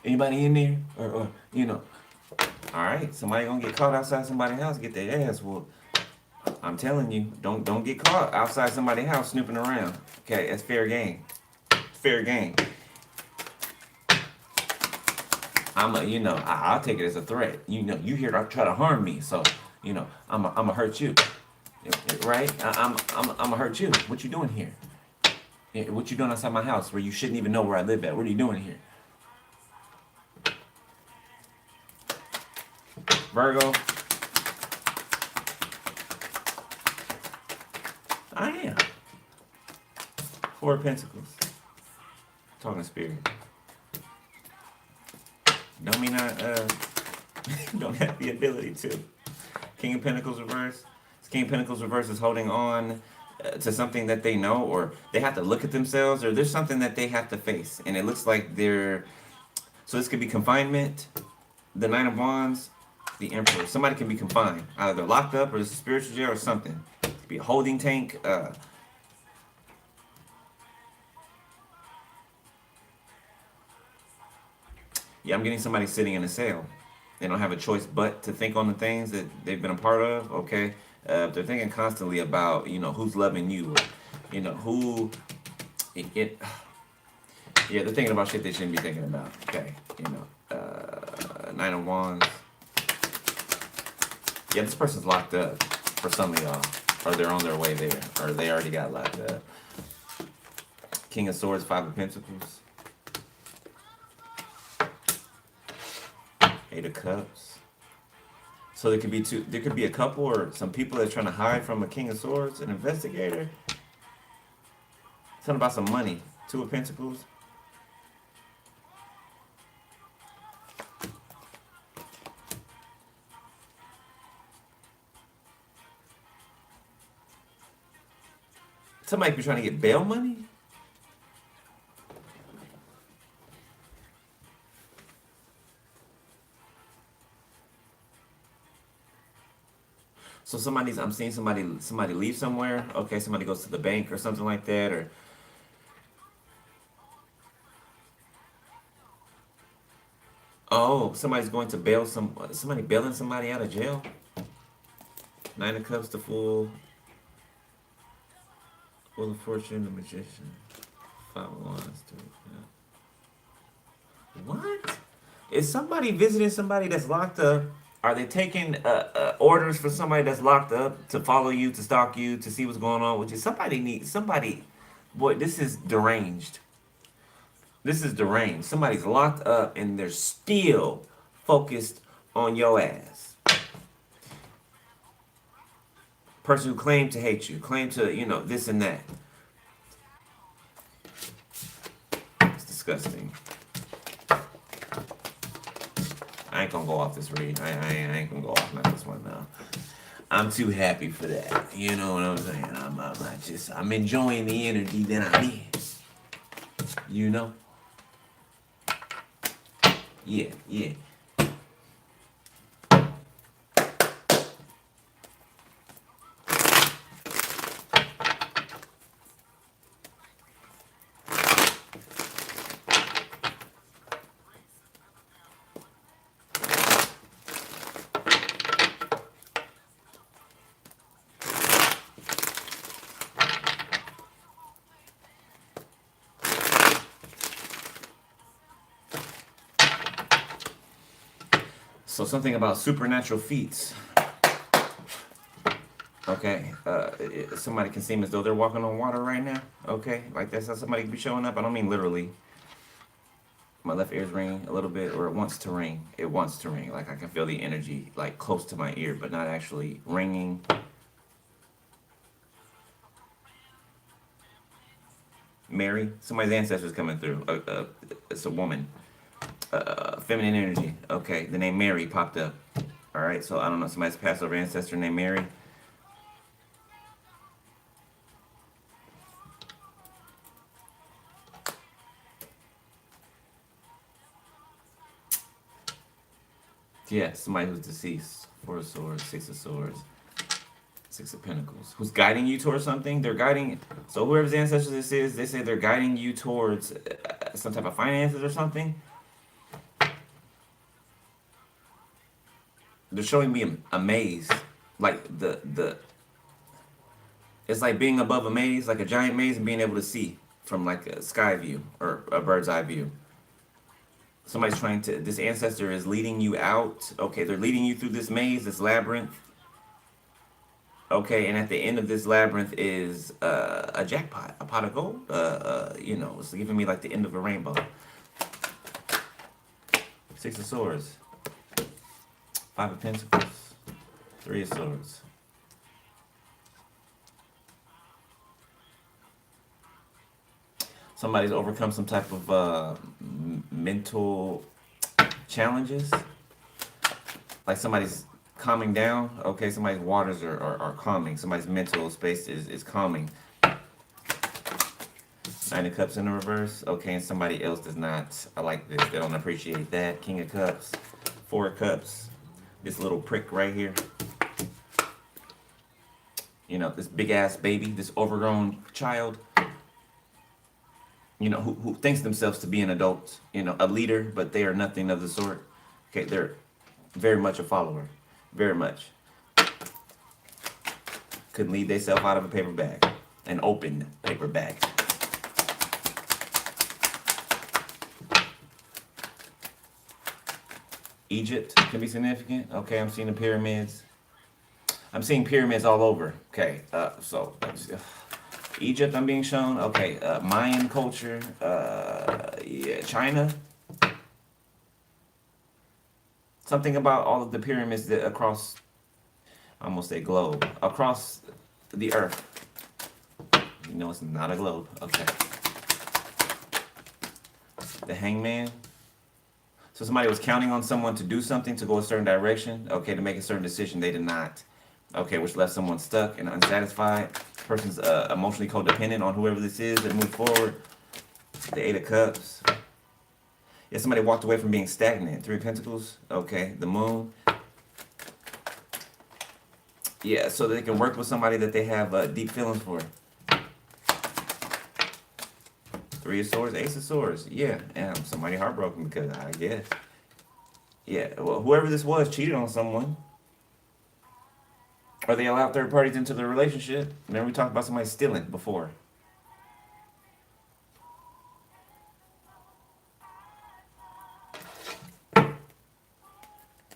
Anybody in there? Or all right, somebody gonna get caught outside somebody's house, get their ass whooped. I'm telling you, don't get caught outside somebody's house snooping around. Okay, that's fair game. Fair game. I'll take it as a threat. You here to try to harm me, so I'm a hurt you, right? I'm a hurt you. What you doing here? What you doing outside my house where you shouldn't even know where I live at? What are you doing here? Virgo. I am. Four of Pentacles. Talking spirit. Don't mean I don't have the ability to. King of Pentacles reverse. King of Pentacles reverse is holding on to something that they know, or they have to look at themselves, or there's something that they have to face, and it looks like they're. So this could be confinement. The Nine of Wands. The Emperor. Somebody can be confined. Either they're locked up, or it's a spiritual jail, or something. It could be a holding tank. Yeah, I'm getting somebody sitting in a cell. They don't have a choice but to think on the things that they've been a part of. Okay, they're thinking constantly about who's loving you, who. Yeah, they're thinking about shit they shouldn't be thinking about. Okay, Nine of Wands. Yeah, this person's locked up for some of y'all, or they're on their way there, or they already got locked up. King of Swords, Five of Pentacles. Eight of Cups. So there could be two. There could be a couple or some people that's trying to hide from a King of Swords, an investigator. Something about some money. Two of Pentacles. Somebody be trying to get bail money. So I'm seeing somebody leave somewhere. Okay, somebody goes to the bank or something like that, or somebody's going to bail somebody bailing somebody out of jail. Nine of Cups, the Fool. Wheel of Fortune, the Magician. Five of Wands, What? Is somebody visiting somebody that's locked up? Are they taking orders for somebody that's locked up to follow you, to stalk you, to see what's going on with you? Somebody. Boy, this is deranged. This is deranged. Somebody's locked up and they're still focused on your ass. Person who claimed to hate you, claimed to, this and that. It's disgusting. I ain't gonna go off this read. I ain't gonna go off not this one now. I'm too happy for that. You know what I'm saying? I'm enjoying the energy that I'm in. You know? Yeah, yeah. So something about supernatural feats. Okay, somebody can seem as though they're walking on water right now. Okay, like that's how somebody can be showing up. I don't mean literally. My left ear's ringing a little bit, or it wants to ring. It wants to ring. Like I can feel the energy like close to my ear, but not actually ringing. Mary, somebody's ancestors coming through. It's a woman. Feminine energy. Okay, the name Mary popped up. All right, so I don't know, somebody's Passover ancestor named Mary. Yeah, somebody who's deceased. Four of Swords, Six of Swords, Six of Pentacles. Who's guiding you towards something? They're guiding. So whoever's ancestors this is, they say they're guiding you towards some type of finances or something. They're showing me a maze, like the. It's like being above a maze, like a giant maze, and being able to see from like a sky view or a bird's eye view. Somebody's trying to. This ancestor is leading you out. Okay, they're leading you through this maze, this labyrinth. Okay, and at the end of this labyrinth is a jackpot, a pot of gold. It's giving me like the end of a rainbow. Six of Swords, Five of Pentacles, Three of Swords. Somebody's overcome some type of mental challenges. Like somebody's calming down. Okay, somebody's waters are calming. Somebody's mental space is calming. Nine of Cups in the reverse. Okay, and somebody else does not. I like this. They don't appreciate that. King of Cups. Four of Cups. This little prick right here. This big ass baby, this overgrown child. Who thinks themselves to be an adult, a leader, but they are nothing of the sort. Okay, they're very much a follower. Very much. Couldn't leave themselves out of a paper bag. An open paper bag. Egypt can be significant. Okay, I'm seeing the pyramids. I'm seeing pyramids all over. Okay, so Egypt I'm being shown. Okay, Mayan culture. Yeah, China. Something about all of the pyramids that across, I almost say globe, across the earth. It's not a globe. Okay. The Hangman. So somebody was counting on someone to do something, to go a certain direction. Okay, to make a certain decision. They did not. Okay, which left someone stuck and unsatisfied. Person's emotionally codependent on whoever this is that moved forward. The Eight of Cups. Yeah, somebody walked away from being stagnant. Three of Pentacles. Okay, the Moon. Yeah, so they can work with somebody that they have deep feelings for. Three of Swords, Ace of Swords. Yeah, and somebody heartbroken because I guess. Yeah, well, whoever this was cheated on someone. Or they allow third parties into the relationship. Remember we talked about somebody stealing before.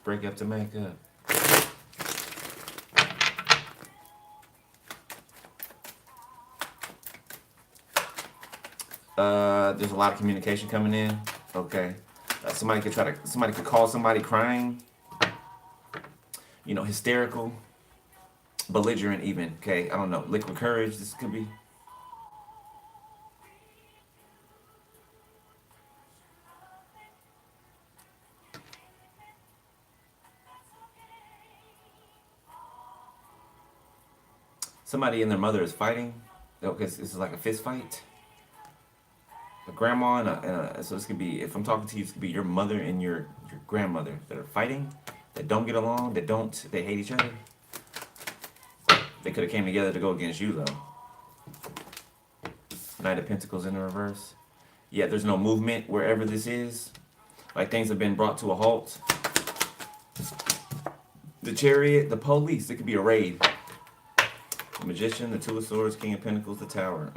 Break up to make up. There's a lot of communication coming in. Okay. Somebody could call somebody crying, hysterical, belligerent even. Okay. I don't know. Liquid courage. This could be. Somebody and their mother is fighting. Okay. This is like a fist fight. A grandma so this could be, if I'm talking to you, this could be your mother and your grandmother that are fighting, that don't get along, they hate each other. They could have came together to go against you though. Knight of Pentacles in the reverse. Yeah, there's no movement wherever this is. Like things have been brought to a halt. The Chariot, the police. It could be a raid. The Magician, the Two of Swords, King of Pentacles, the Tower.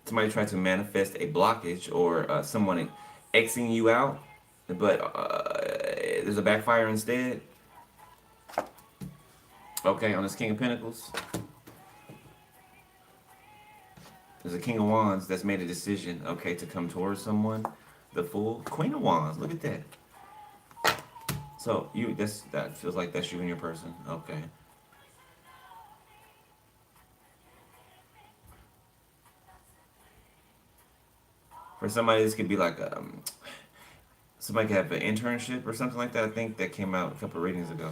Somebody tried to manifest a blockage or someone Xing you out, but there's a backfire instead. Okay, on this King of Pentacles, there's a King of Wands that's made a decision, okay, to come towards someone. The Fool, Queen of Wands, look at that. So that feels like that's you and your person, okay. For somebody, this could be like somebody could have an internship or something like that. I think that came out a couple of readings ago.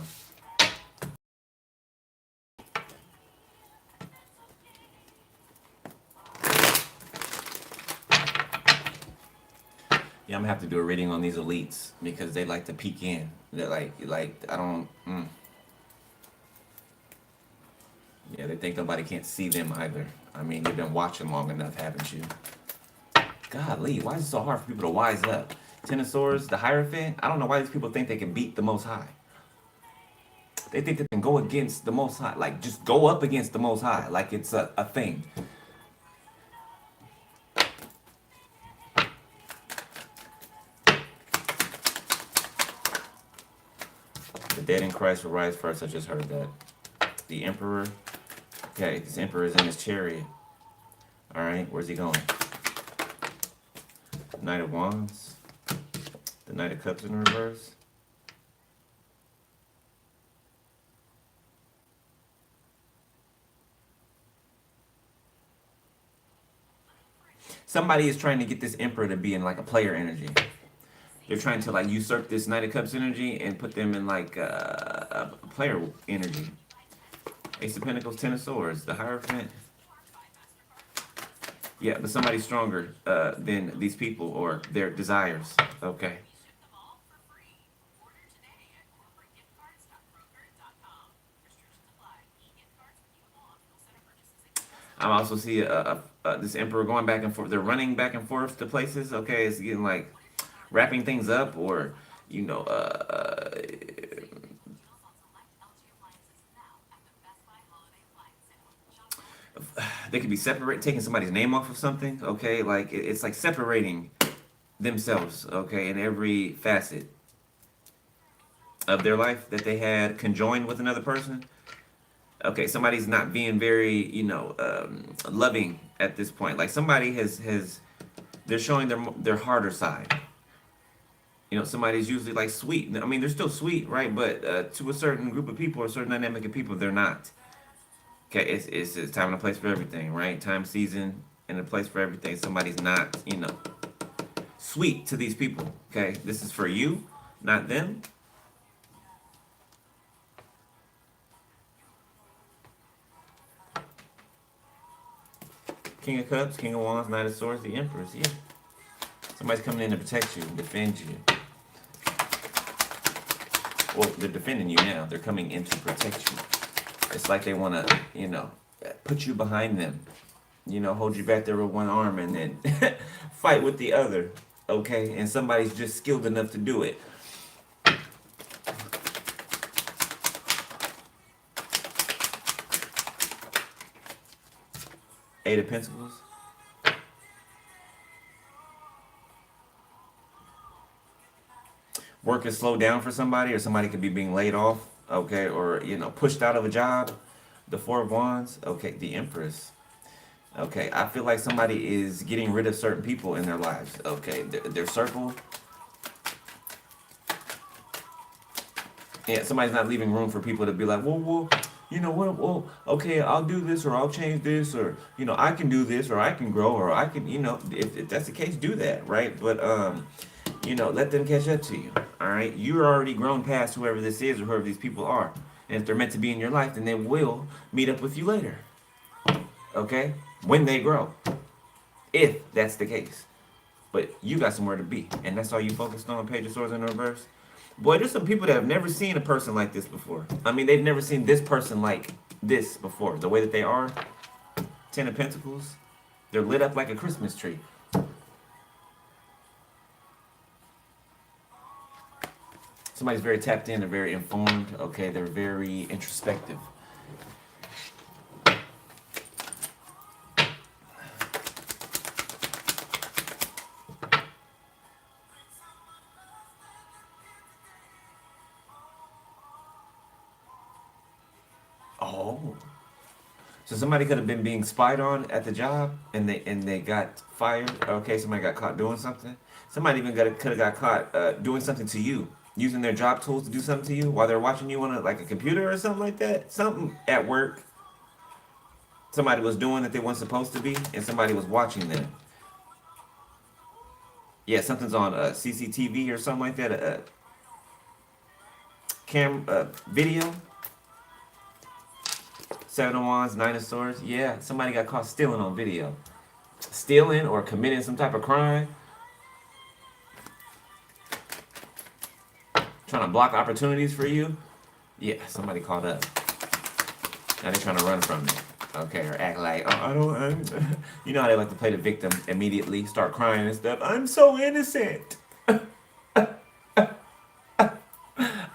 Yeah, I'm gonna have to do a reading on these elites because they like to peek in. They're like I don't. Yeah, they think nobody can't see them either. I mean, you've been watching long enough, haven't you? Golly, why is it so hard for people to wise up? Ten of Swords, the Hierophant. I don't know why these people think they can beat the Most High. They think they can go against the Most High, like just go up against the Most High, like it's a thing. The dead in Christ will rise first. I just heard that. The Emperor. Okay, this Emperor is in his chariot. All right, where's he going? Knight of Wands. The Knight of Cups in reverse. Somebody is trying to get this Emperor to be in like a player energy. They're trying to like usurp this Knight of Cups energy and put them in like a player energy. Ace of Pentacles, Ten of Swords, the Hierophant. Yeah, but somebody's stronger than these people or their desires. Okay. I also see this Emperor going back and forth. They're running back and forth to places. Okay, it's getting like wrapping things up, or they could be separate, taking somebody's name off of something. Okay, like it's like separating themselves. Okay, in every facet of their life that they had conjoined with another person. Okay, somebody's not being very, loving at this point. Like somebody has they're showing their harder side. Somebody's usually like sweet. I mean, they're still sweet, right? But to a certain group of people or a certain dynamic of people, they're not. Okay, it's time and a place for everything, right? Time, season, and a place for everything. Somebody's not, sweet to these people. Okay, this is for you, not them. King of Cups, King of Wands, Knight of Swords, the Empress. Yeah, somebody's coming in to protect you, defend you. Well, they're defending you now. They're coming in to protect you. It's like they want to, put you behind them. Hold you back there with one arm and then fight with the other. Okay? And somebody's just skilled enough to do it. Eight of Pentacles. Work is slowed down for somebody, or somebody could be being laid off, okay, or pushed out of a job. The Four of Wands. Okay, the Empress. Okay, I feel like somebody is getting rid of certain people in their lives. Okay, their circle. Yeah, somebody's not leaving room for people to be like, well, you know what? Well, okay, I'll do this, or I'll change this, or I can do this, or I can grow, or I can, if that's the case, do that, right? But let them catch up to you. All right, you're already grown past whoever this is or whoever these people are, and if they're meant to be in your life, then they will meet up with you later. Okay, when they grow, if that's the case. But you got somewhere to be, and that's all you focused on. Page of Swords in reverse. Boy, there's some people that have never seen a person like this before. I mean, they've never seen this person like this before. The way that they are. Ten of Pentacles. They're lit up like a Christmas tree. Somebody's very tapped in. They're very informed. Okay, they're very introspective. Oh. So somebody could have been being spied on at the job, and they got fired. Okay, somebody got caught doing something. Somebody even could have got caught doing something to you, using their job tools to do something to you while they're watching you on a computer or something like that. Something at work. Somebody was doing that they weren't supposed to be, and somebody was watching them. Yeah, something's on CCTV or something like that. Video. Seven of Wands, Nine of Swords. Yeah, somebody got caught stealing on video. Stealing or committing some type of crime. Trying to block opportunities for you. Yeah, somebody caught up. Now they're trying to run from it. Okay, or act like, oh, you know how they like to play the victim immediately, start crying and stuff. I'm so innocent.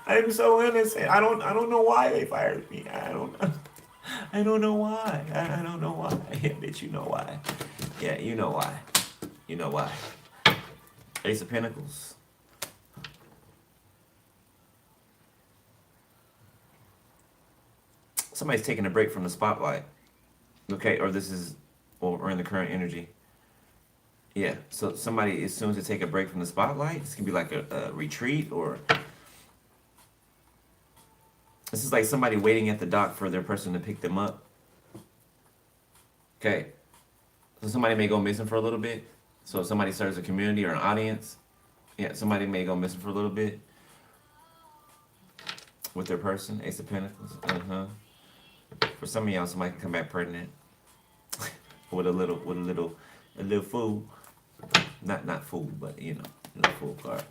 I'm so innocent. I don't know why they fired me. I don't know. I don't know why. I don't know why. Yeah, bitch, you know why. Yeah, you know why. You know why. Ace of Pentacles. Somebody's taking a break from the spotlight. Okay, or this is, or in the current energy. Yeah, so somebody is soon to take a break from the spotlight. This can be like a retreat, or this is like somebody waiting at the dock for their person to pick them up. Okay, so somebody may go missing for a little bit. So if somebody serves a community or an audience, yeah, somebody may go missing for a little bit with their person. Ace of Pentacles. For some of y'all, somebody can come back pregnant with a little fool. Not fool, but a little fool card.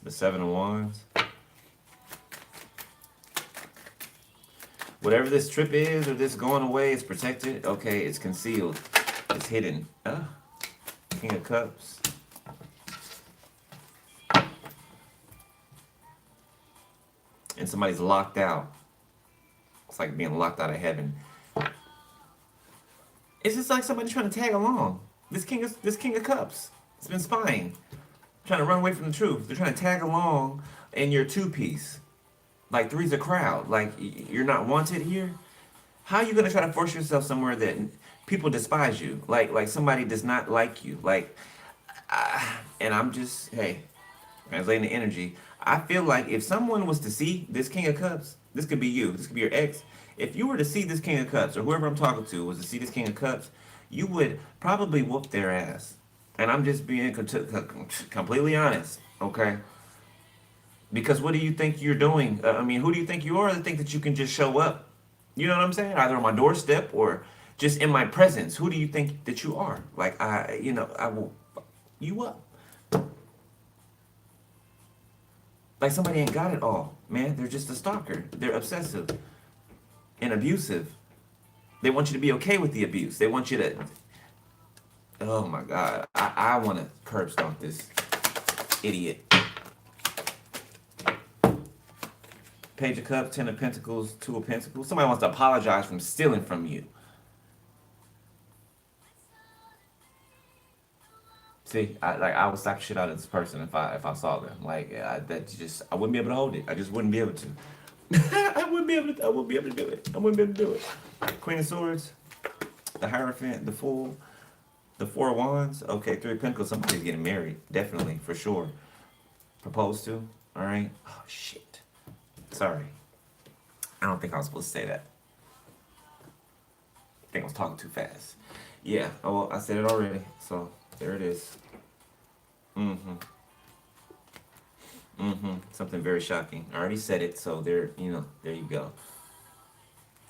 The Seven of Wands. Whatever this trip is or this going away, it's protected. Okay, it's concealed. It's hidden. King of Cups. And somebody's locked out. It's like being locked out of heaven. It's just like somebody trying to tag along. This King of Cups. It's been spying. Trying to run away from the truth. They're trying to tag along in your two-piece. Like three's a crowd. Like you're not wanted here. How are you gonna try to force yourself somewhere that people despise you? Like somebody does not like you. And I'm just, hey, translating the energy. I feel like if someone was to see this King of Cups, this could be you, this could be your ex. If you were to see this King of Cups, or whoever I'm talking to was to see this King of Cups, you would probably whoop their ass. And I'm just being completely honest, okay? Because what do you think you're doing? Who do you think you are to think that you can just show up? You know what I'm saying? Either on my doorstep or just in my presence. Who do you think that you are? Like, I will you up. Like somebody ain't got it all, man. They're just a stalker. They're obsessive and abusive. They want you to be okay with the abuse. They want you to, oh my God. I want to curb stomp this idiot. Page of Cups, Ten of Pentacles, Two of Pentacles. Somebody wants to apologize from stealing from you. See, I would slap shit out of this person if I saw them. Like I wouldn't be able to hold it. I just wouldn't be able to. I wouldn't be able to. I wouldn't be able to do it. I wouldn't be able to do it. Queen of Swords, the Hierophant, the Fool, the Four of Wands. Okay, Three of Pentacles. Somebody's getting married, definitely for sure. Proposed to. All right. Oh shit. Sorry. I don't think I was supposed to say that. I think I was talking too fast. Yeah. Oh, well, I said it already. So there it is. Mm-hmm. Mm-hmm. Something very shocking. I already said it, so there, there you go.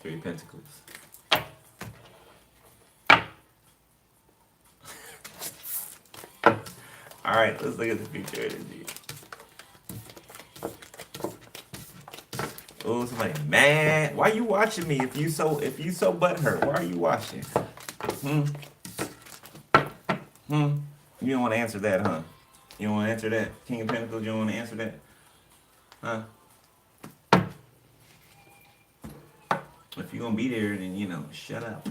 Three of Pentacles. All right, let's look at the future energy. Oh, somebody mad. Why are you watching me? If you so butthurt, why are you watching? You don't want to answer that, huh? You don't want to answer that? King of Pentacles, you don't want to answer that? Huh? If you're going to be there, then, shut up.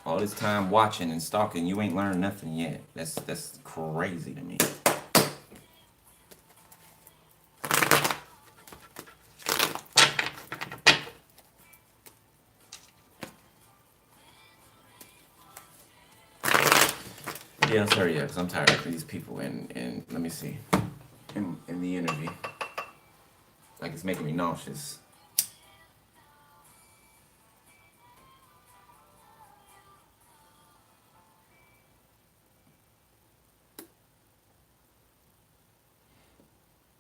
All this time watching and stalking, you ain't learned nothing yet. That's crazy to me. Yeah, let's hurry up, because I'm tired of these people and let me see. In the energy. Like it's making me nauseous.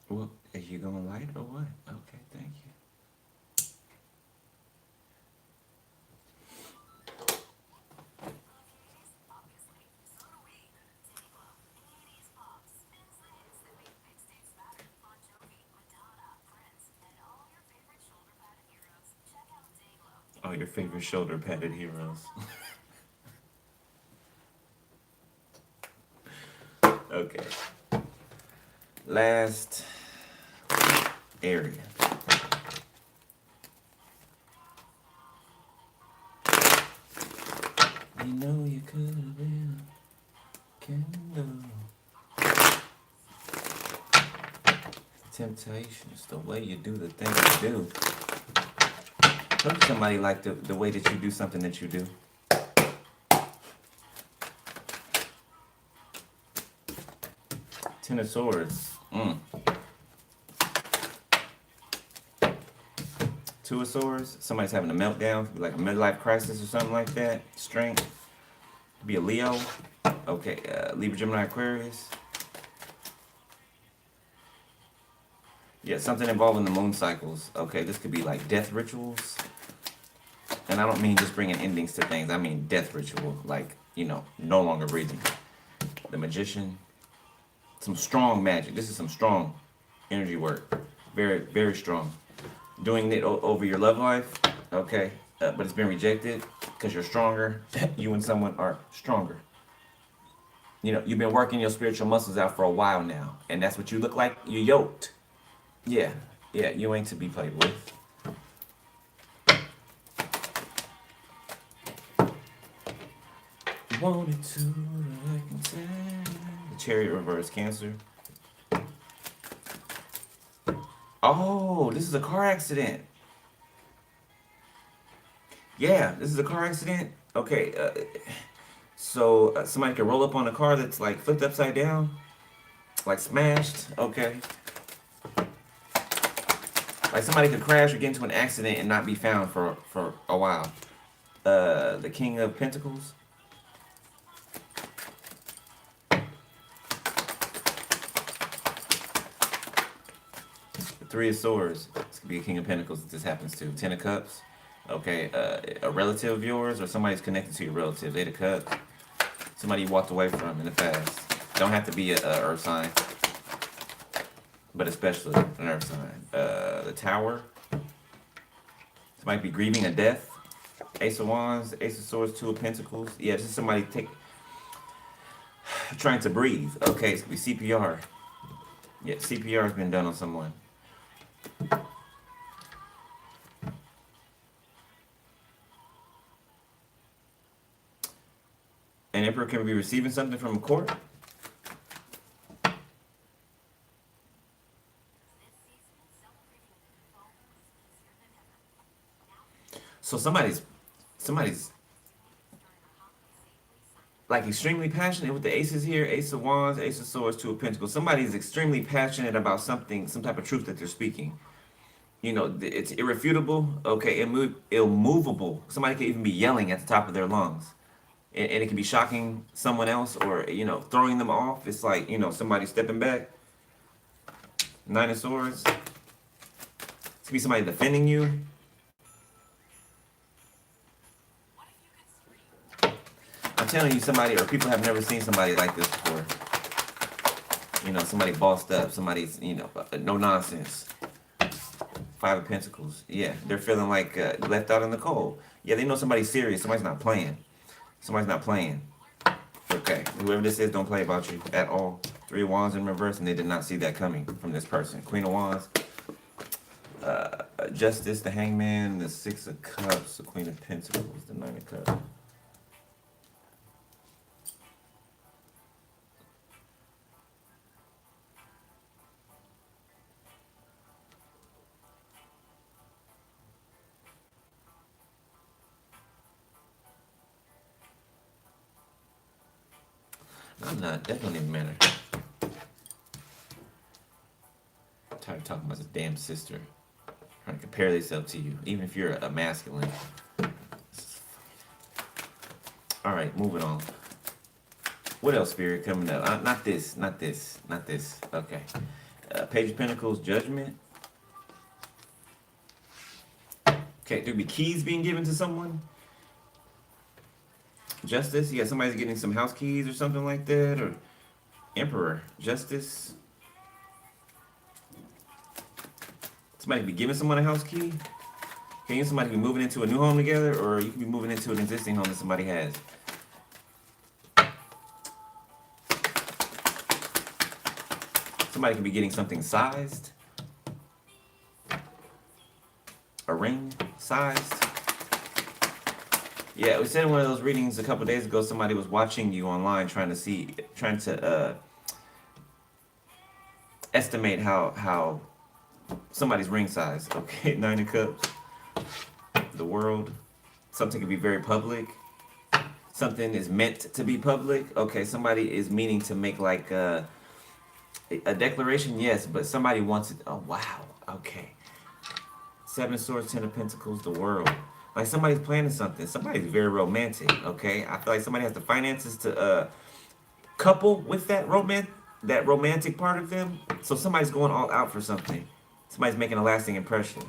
Well, are you gonna light or what? Okay, thank you. Oh, your favorite shoulder padded heroes. Okay. Last area. You know you could have been a candle. Temptation is the way you do the thing you do. Look at somebody like the way that you do something that you do. Ten of Swords. Two of Swords. Somebody's having a meltdown, like a midlife crisis or something like that. Strength. Be a Leo. Okay, Libra, Gemini, Aquarius. Yeah, something involving the moon cycles. Okay, this could be like death rituals. And I don't mean just bringing endings to things. I mean death ritual, like, no longer breathing. The Magician. Some strong magic. This is some strong energy work. Very, very strong. Doing it over your love life, okay, but it's been rejected because you're stronger. You and someone are stronger. You've been working your spiritual muscles out for a while now, and that's what you look like. You're yoked. Yeah, you ain't to be played with. Wanted to, I can tell. The Chariot reverse, Cancer. Oh, this is a car accident. Yeah, this is a car accident. Okay, so somebody could roll up on a car that's like flipped upside down, like smashed. Okay. Like somebody could crash or get into an accident and not be found for a while. The King of Pentacles. Three of Swords. This could be a King of Pentacles if this happens to. Ten of Cups. Okay, a relative of yours or somebody's connected to your relative. Eight of Cups. Somebody you walked away from in the past. Don't have to be a earth sign, but especially an earth sign. The Tower. This might be grieving a death. Ace of Wands, Ace of Swords, Two of Pentacles. Yeah, this is somebody trying to breathe. Okay, it's gonna be CPR. Yeah, CPR has been done on someone. Emperor can be receiving something from a court. So somebody's like extremely passionate with the aces here, Ace of Wands, Ace of Swords, Two of Pentacles. Somebody's extremely passionate about something, some type of truth that they're speaking. You know, it's irrefutable, okay, immovable. Somebody can even be yelling at the top of their lungs. And it can be shocking someone else or, you know, throwing them off. It's like, you know, somebody stepping back. Nine of Swords. It could be somebody defending you. I'm telling you, somebody, or people have never seen somebody like this before. You know, somebody bossed up, somebody's, you know, no nonsense. Five of Pentacles. Yeah, they're feeling like left out in the cold. Yeah, they know somebody's serious. Somebody's not playing. Somebody's not playing. Okay, whoever this is, don't play about you at all. Three of Wands in reverse, and they did not see that coming from this person. Queen of Wands. Justice, the Hangman, the Six of Cups, the Queen of Pentacles, the Nine of Cups. I'm not. That don't even matter. I'm tired of talking about this damn sister. Trying to compare themselves to you, even if you're a masculine. Alright, moving on. What else, Spirit, coming up? Not this, not this, not this. Okay. Page of Pentacles, Judgment. Okay, there'll be keys being given to someone. Justice, yeah, somebody's getting some house keys or something like that, or Emperor, Justice. Somebody could be giving someone a house key. Can you somebody be moving into a new home together, or you could be moving into an existing home that somebody has. Somebody could be getting something sized. A ring sized. Yeah, we said in one of those readings a couple days ago, somebody was watching you online trying to estimate how somebody's ring size. Okay, Nine of Cups. The World. Something could be very public. Something is meant to be public. Okay, somebody is meaning to make like a declaration, yes, but somebody wants it. Oh, wow. Okay. Seven of Swords, Ten of Pentacles, the World. Like somebody's planning something. Somebody's very romantic, okay? I feel like somebody has the finances to couple with that romantic part of them. So somebody's going all out for something. Somebody's making a lasting impression.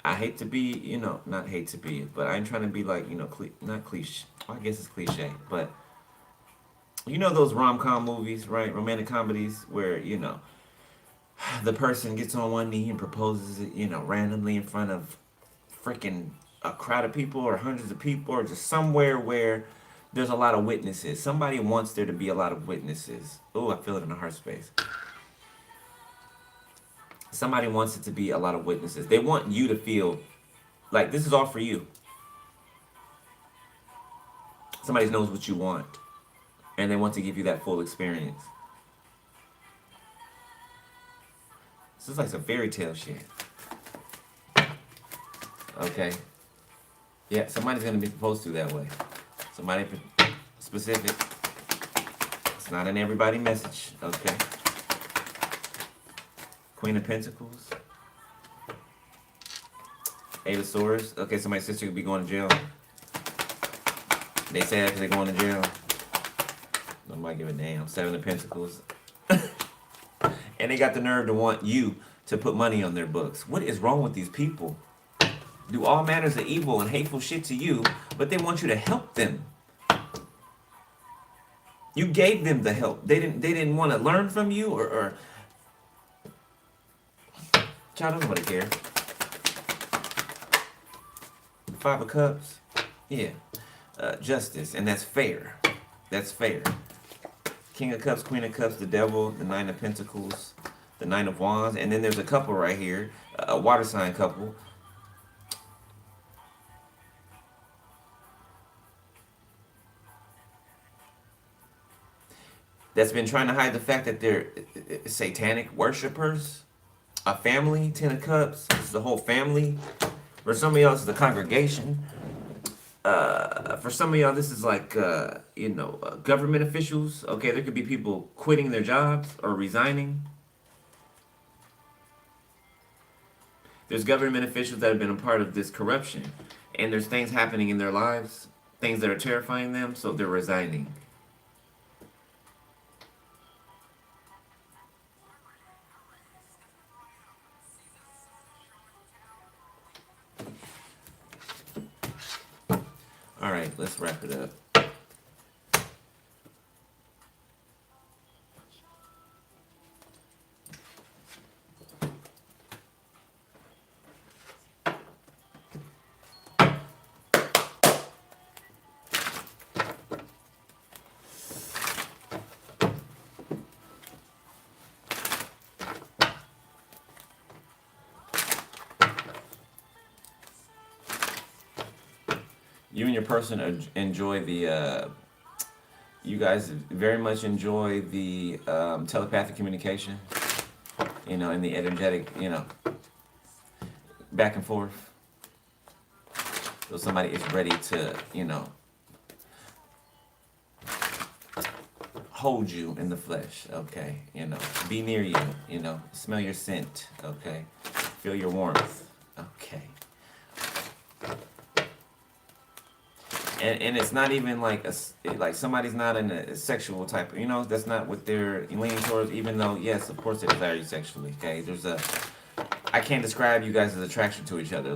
I hate to be, you know, not hate to be, but I ain't trying to be like, you know, not cliche. Well, I guess it's cliche, but you know those rom-com movies, right? Romantic comedies where, you know, the person gets on one knee and proposes it, you know, randomly in front of freaking a crowd of people or hundreds of people or just somewhere where there's a lot of witnesses. Somebody wants there to be a lot of witnesses. Oh, I feel it in the heart space. Somebody wants it to be a lot of witnesses. They want you to feel like this is all for you. Somebody knows what you want, and they want to give you that full experience. This is like some fairy tale shit. Okay. Yeah, somebody's going to be proposed to that way. Somebody specific. It's not an everybody message. Okay. Queen of Pentacles. Eight of Swords. Okay, somebody's sister could be going to jail. They sad because they're going to jail. Nobody give a damn. Seven of Pentacles. And they got the nerve to want you to put money on their books. What is wrong with these people? Do all manners of evil and hateful shit to you, but they want you to help them. You gave them the help. They didn't want to learn from you or child, nobody care. Five of Cups. Yeah. Justice, and that's fair. That's fair. King of Cups, Queen of Cups, the Devil, the Nine of Pentacles, the Nine of Wands, and then there's a couple right here, a water sign couple. that's been trying to hide the fact that they're satanic worshipers. A family, 10 of Cups. This is the whole family. For some of y'all, this is the congregation. For some of y'all, this is like, government officials. Okay, there could be people quitting their jobs or resigning. There's government officials that have been a part of this corruption. And there's things happening in their lives, things that are terrifying them, so they're resigning. All right, let's wrap it up. You and your person enjoy the. You guys very much enjoy the telepathic communication. And the energetic, back and forth. So somebody is ready to, hold you in the flesh, okay? Be near you, smell your scent, okay? Feel your warmth, okay? And it's not even like somebody's not in a sexual type, that's not what they're leaning towards, even though, yes, of course they desire you sexually, okay? I can't describe you guys' attraction to each other.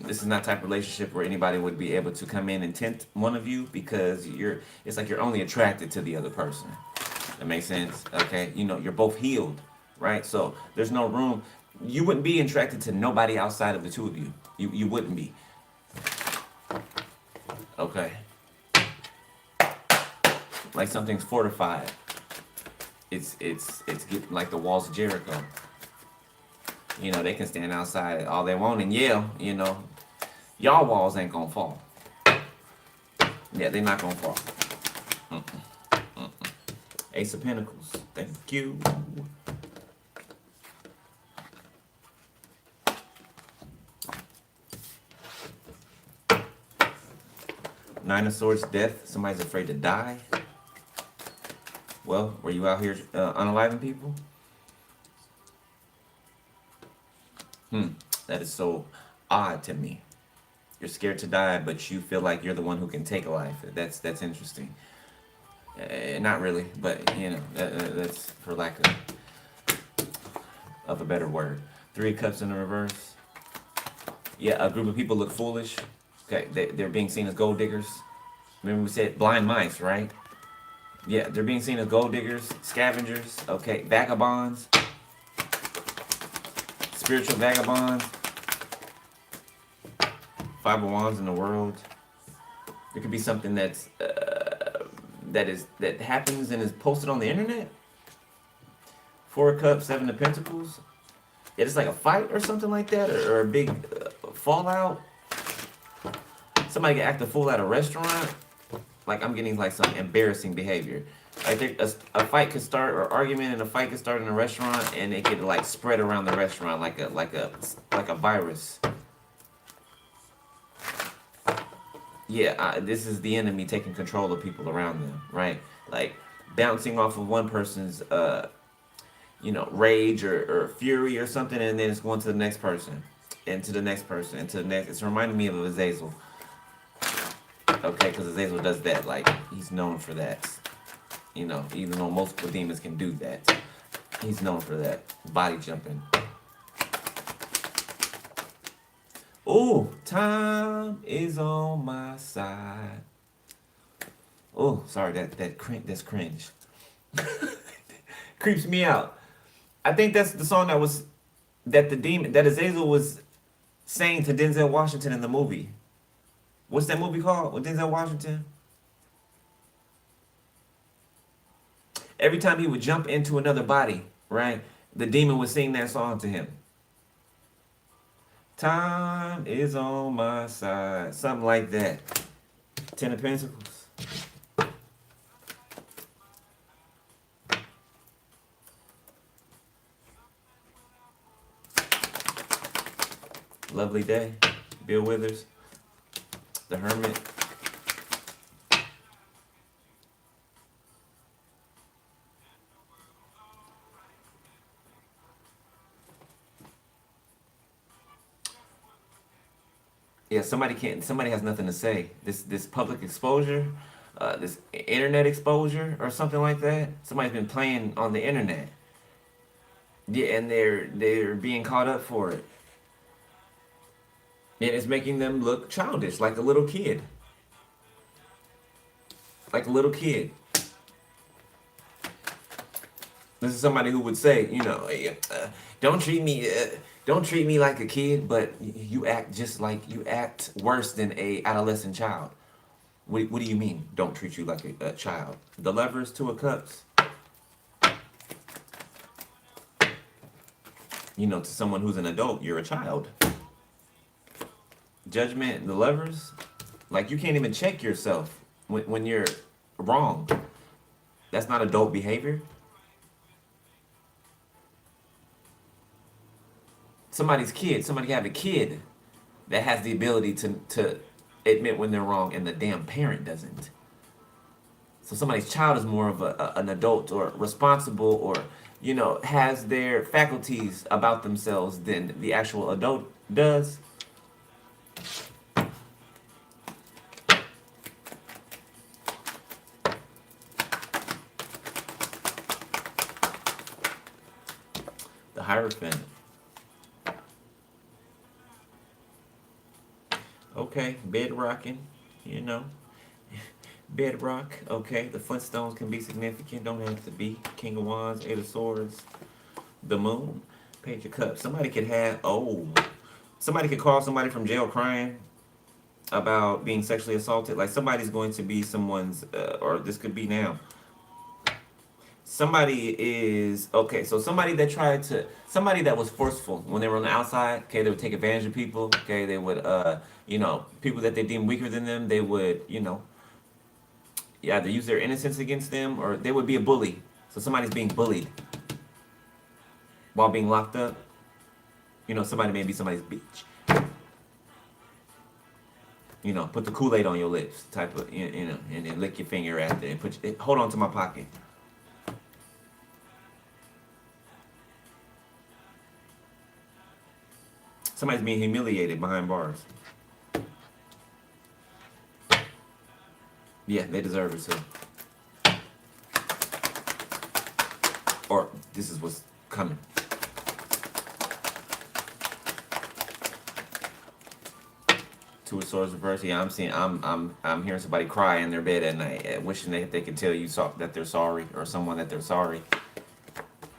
This is not the type of relationship where anybody would be able to come in and tempt one of you, because it's like you're only attracted to the other person. That makes sense? Okay? You're both healed, right? So there's no room. You wouldn't be attracted to nobody outside of the two of you. You wouldn't be. Okay. Like something's fortified. It's getting like the walls of Jericho. They can stand outside all they want and yell, Y'all walls ain't gonna fall. Yeah, they're not gonna fall. Ace of Pentacles. Thank you. Nine of Swords, death. Somebody's afraid to die. Well, were you out here unaliving people? That is so odd to me. You're scared to die, but you feel like you're the one who can take a life. That's interesting. Not really, but that's for lack of a better word. 3 of Cups in the reverse. Yeah, a group of people look foolish. Okay, they're being seen as gold diggers. Remember we said blind mice, right? Yeah, they're being seen as gold diggers, scavengers, okay, vagabonds, spiritual vagabonds. 5 of Wands in the world. There could be something that happens and is posted on the internet. 4 of Cups, 7 of Pentacles. It's like a fight or something like that, or a big fallout. Somebody can act a fool at a restaurant. Like I'm getting like some embarrassing behavior. I think a fight could start, or argument and a fight could start in a restaurant, and it could like spread around the restaurant like a virus. Yeah, this is the enemy taking control of people around them, right? Like bouncing off of one person's, rage or fury or something, and then it's going to the next person, and to the next person, and to the next. It's reminding me of Azazel. Okay, because Azazel does that. Like he's known for that. Even though multiple demons can do that, he's known for that. Body jumping. Oh, time is on my side. Oh, sorry, that's cringe. Creeps me out. I think that's the song that Azazel was saying to Denzel Washington in the movie. What's that movie called with Denzel Washington? Every time he would jump into another body, right, the demon would sing that song to him. Time is on my side. Something like that. 10 of Pentacles. Lovely Day, Bill Withers, The Hermit. Yeah, somebody has nothing to say. This public exposure, this internet exposure or something like that. Somebody's been playing on the internet. Yeah, and they're being caught up for it. And it's making them look childish, like a little kid. Like a little kid. This is somebody who would say, don't treat me, don't treat me like a kid, but you act worse than a adolescent child. What do you mean? Don't treat you like a child? The lovers, two of cups. To someone who's an adult, you're a child. Judgment, the lovers, like you can't even check yourself when you're wrong. That's not adult behavior. Somebody have a kid that has the ability to admit when they're wrong and the damn parent doesn't. So somebody's child is more of an adult or responsible or, has their faculties about themselves than the actual adult does. The Hierophant. Okay, bed rocking, you know. Bedrock, okay. The Flintstones can be significant, don't have to be. King of Wands, Eight of Swords, the Moon, Page of Cups. Somebody could call somebody from jail crying about being sexually assaulted. Like somebody's going to be someone's, or this could be now. Somebody is, okay, so somebody that was forceful when they were on the outside, okay, they would take advantage of people, okay, they would, people that they deem weaker than them, they would, either use their innocence against them or they would be a bully. So somebody's being bullied while being locked up. Somebody may be somebody's bitch. Put the Kool-Aid on your lips, type of, and then lick your finger after and hold on to my pocket. Somebody's being humiliated behind bars. Yeah, they deserve it too. Or this is what's coming. Two of Swords reverse. Yeah, I'm hearing somebody cry in their bed at night, wishing they could tell you that they're sorry or someone that they're sorry.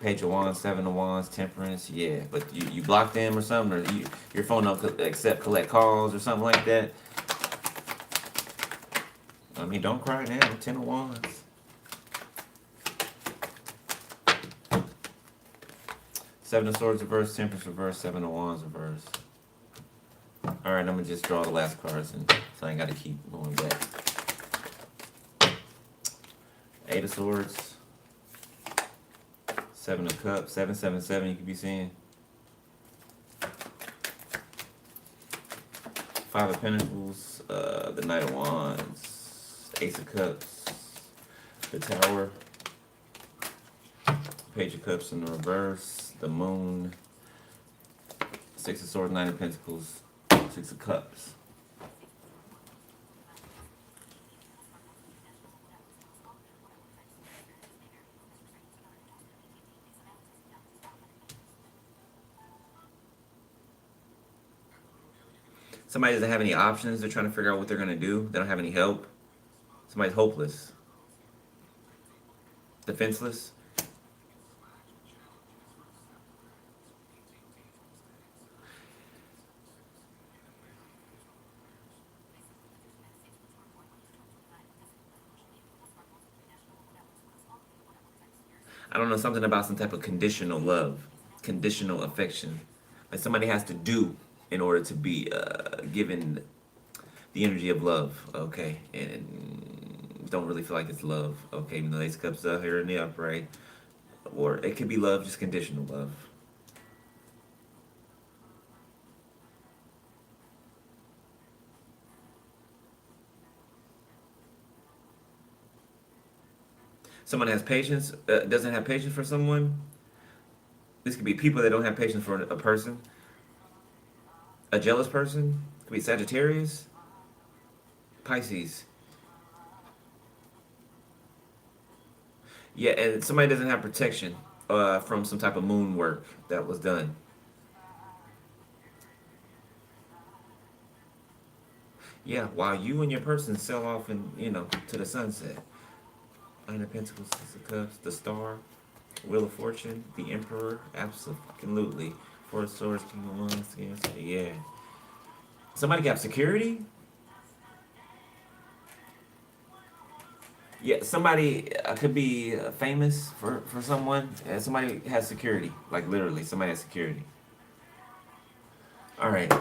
Page of Wands, Seven of Wands, Temperance. Yeah, but you block them or something, or your phone don't accept collect calls or something like that. I mean, don't cry now. Ten of Wands. Seven of Swords reverse, Temperance reverse, Seven of Wands reverse. All right, I'm gonna just draw the last cards, so I ain't gotta keep going back. Eight of Swords. Seven of Cups. 777. You could be seeing. Five of Pentacles. The Knight of Wands. Ace of Cups. The Tower. Page of Cups in the reverse. The Moon. Six of Swords. Nine of Pentacles. Six of Cups. Somebody doesn't have any options. They're trying to figure out what they're going to do. They don't have any help. Somebody's hopeless. Defenseless. I don't know, something about some type of conditional love, conditional affection. Like somebody has to do in order to be given the energy of love, okay? And don't really feel like it's love, okay? Even though Ace of Cups up here in the upright. Or it could be love, just conditional love. Someone has patience, doesn't have patience for someone. This could be people that don't have patience for a person. A jealous person. Could be Sagittarius, Pisces. Yeah, and somebody doesn't have protection from some type of moon work that was done. Yeah, while you and your person sell off and to the sunset. Nine of Pentacles, Six of Cups, the Star, Wheel of Fortune, the Emperor, absolutely. Four of Swords, King of Wands, Cancer. Yeah. Somebody got security. Yeah, somebody could be famous for someone. Somebody has security, like literally, somebody has security. All right.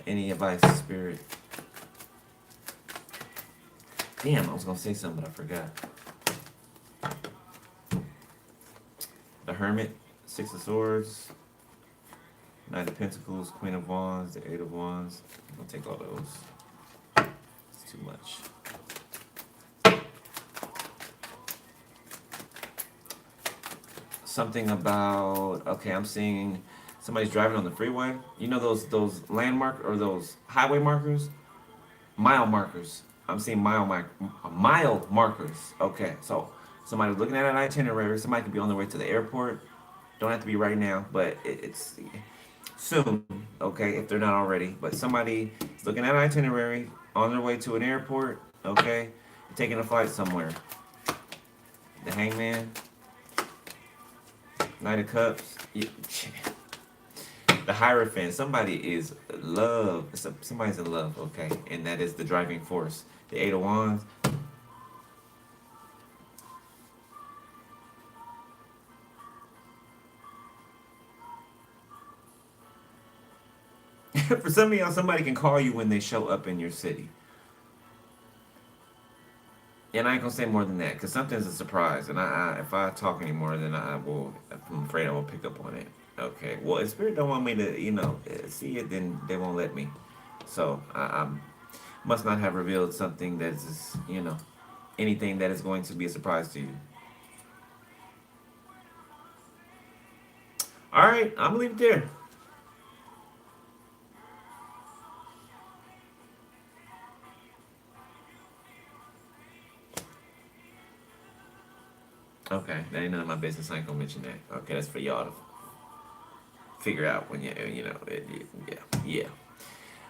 Any advice, Spirit? Damn, I was gonna say something, but I forgot. The Hermit, Six of Swords, Knight of Pentacles, Queen of Wands, the Eight of Wands. I'm gonna take all those. It's too much. Something about, okay, I'm seeing somebody's driving on the freeway. You know those landmark or those highway markers, mile markers. I'm seeing mile markers. Okay, so somebody's looking at an itinerary. Somebody could be on their way to the airport. Don't have to be right now, but it's soon. Okay, if they're not already. But somebody is looking at an itinerary on their way to an airport. Okay, taking a flight somewhere. The Hangman, Knight of Cups. Yeah. The Hierophant. Somebody is love. Somebody's in love. Okay, and that is the driving force. The Eight of Wands. For some of y'all, somebody can call you when they show up in your city. And I ain't gonna say more than that because something's a surprise. And if I talk anymore, then I'm afraid I will pick up on it. Okay. Well, if Spirit don't want me to, see it, then they won't let me. So I must not have revealed something that's, anything that is going to be a surprise to you. All right, I'm gonna leave it there. Okay, that ain't none of my business. I ain't gonna mention that. Okay, that's for y'all to figure out when yeah, yeah.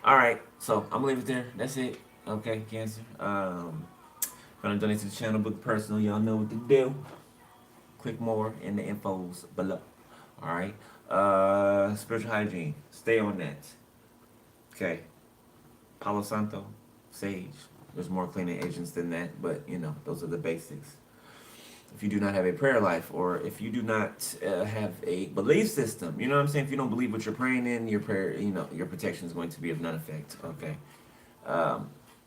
All right, so I'm gonna leave it there. That's it. Okay, Cancer. Gonna donate to the channel, book personal. Y'all know what to do. Click more in the infos below. All right. Spiritual hygiene. Stay on that. Okay. Palo Santo, sage. There's more cleaning agents than that, but those are the basics. If you do not have a prayer life, or if you do not have a belief system, you know what I'm saying? If you don't believe what you're praying in, your prayer, your protection is going to be of none effect. Okay.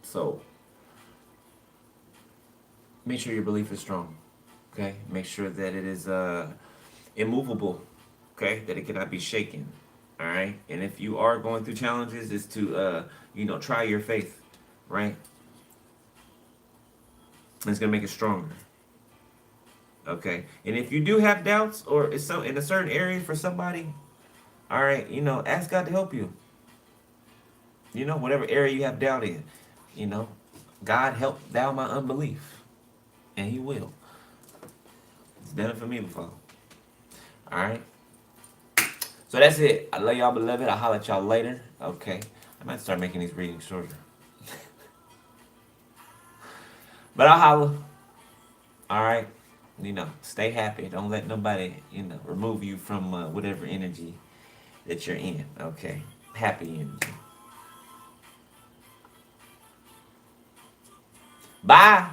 So make sure your belief is strong. Okay. Make sure that it is immovable. Okay. That it cannot be shaken. All right. And if you are going through challenges, is to try your faith. Right. It's gonna make it stronger. Okay. And if you do have doubts or it's in a certain area for somebody, all right, ask God to help you. Whatever area you have doubt in, God help thou my unbelief. And he will. It's done it for me before. All right. So that's it. I love y'all, beloved. I'll holler at y'all later. Okay. I might start making these readings shorter. But I'll holler. All right. Stay happy. Don't let nobody, remove you from whatever energy that you're in. Okay. Happy energy. Bye.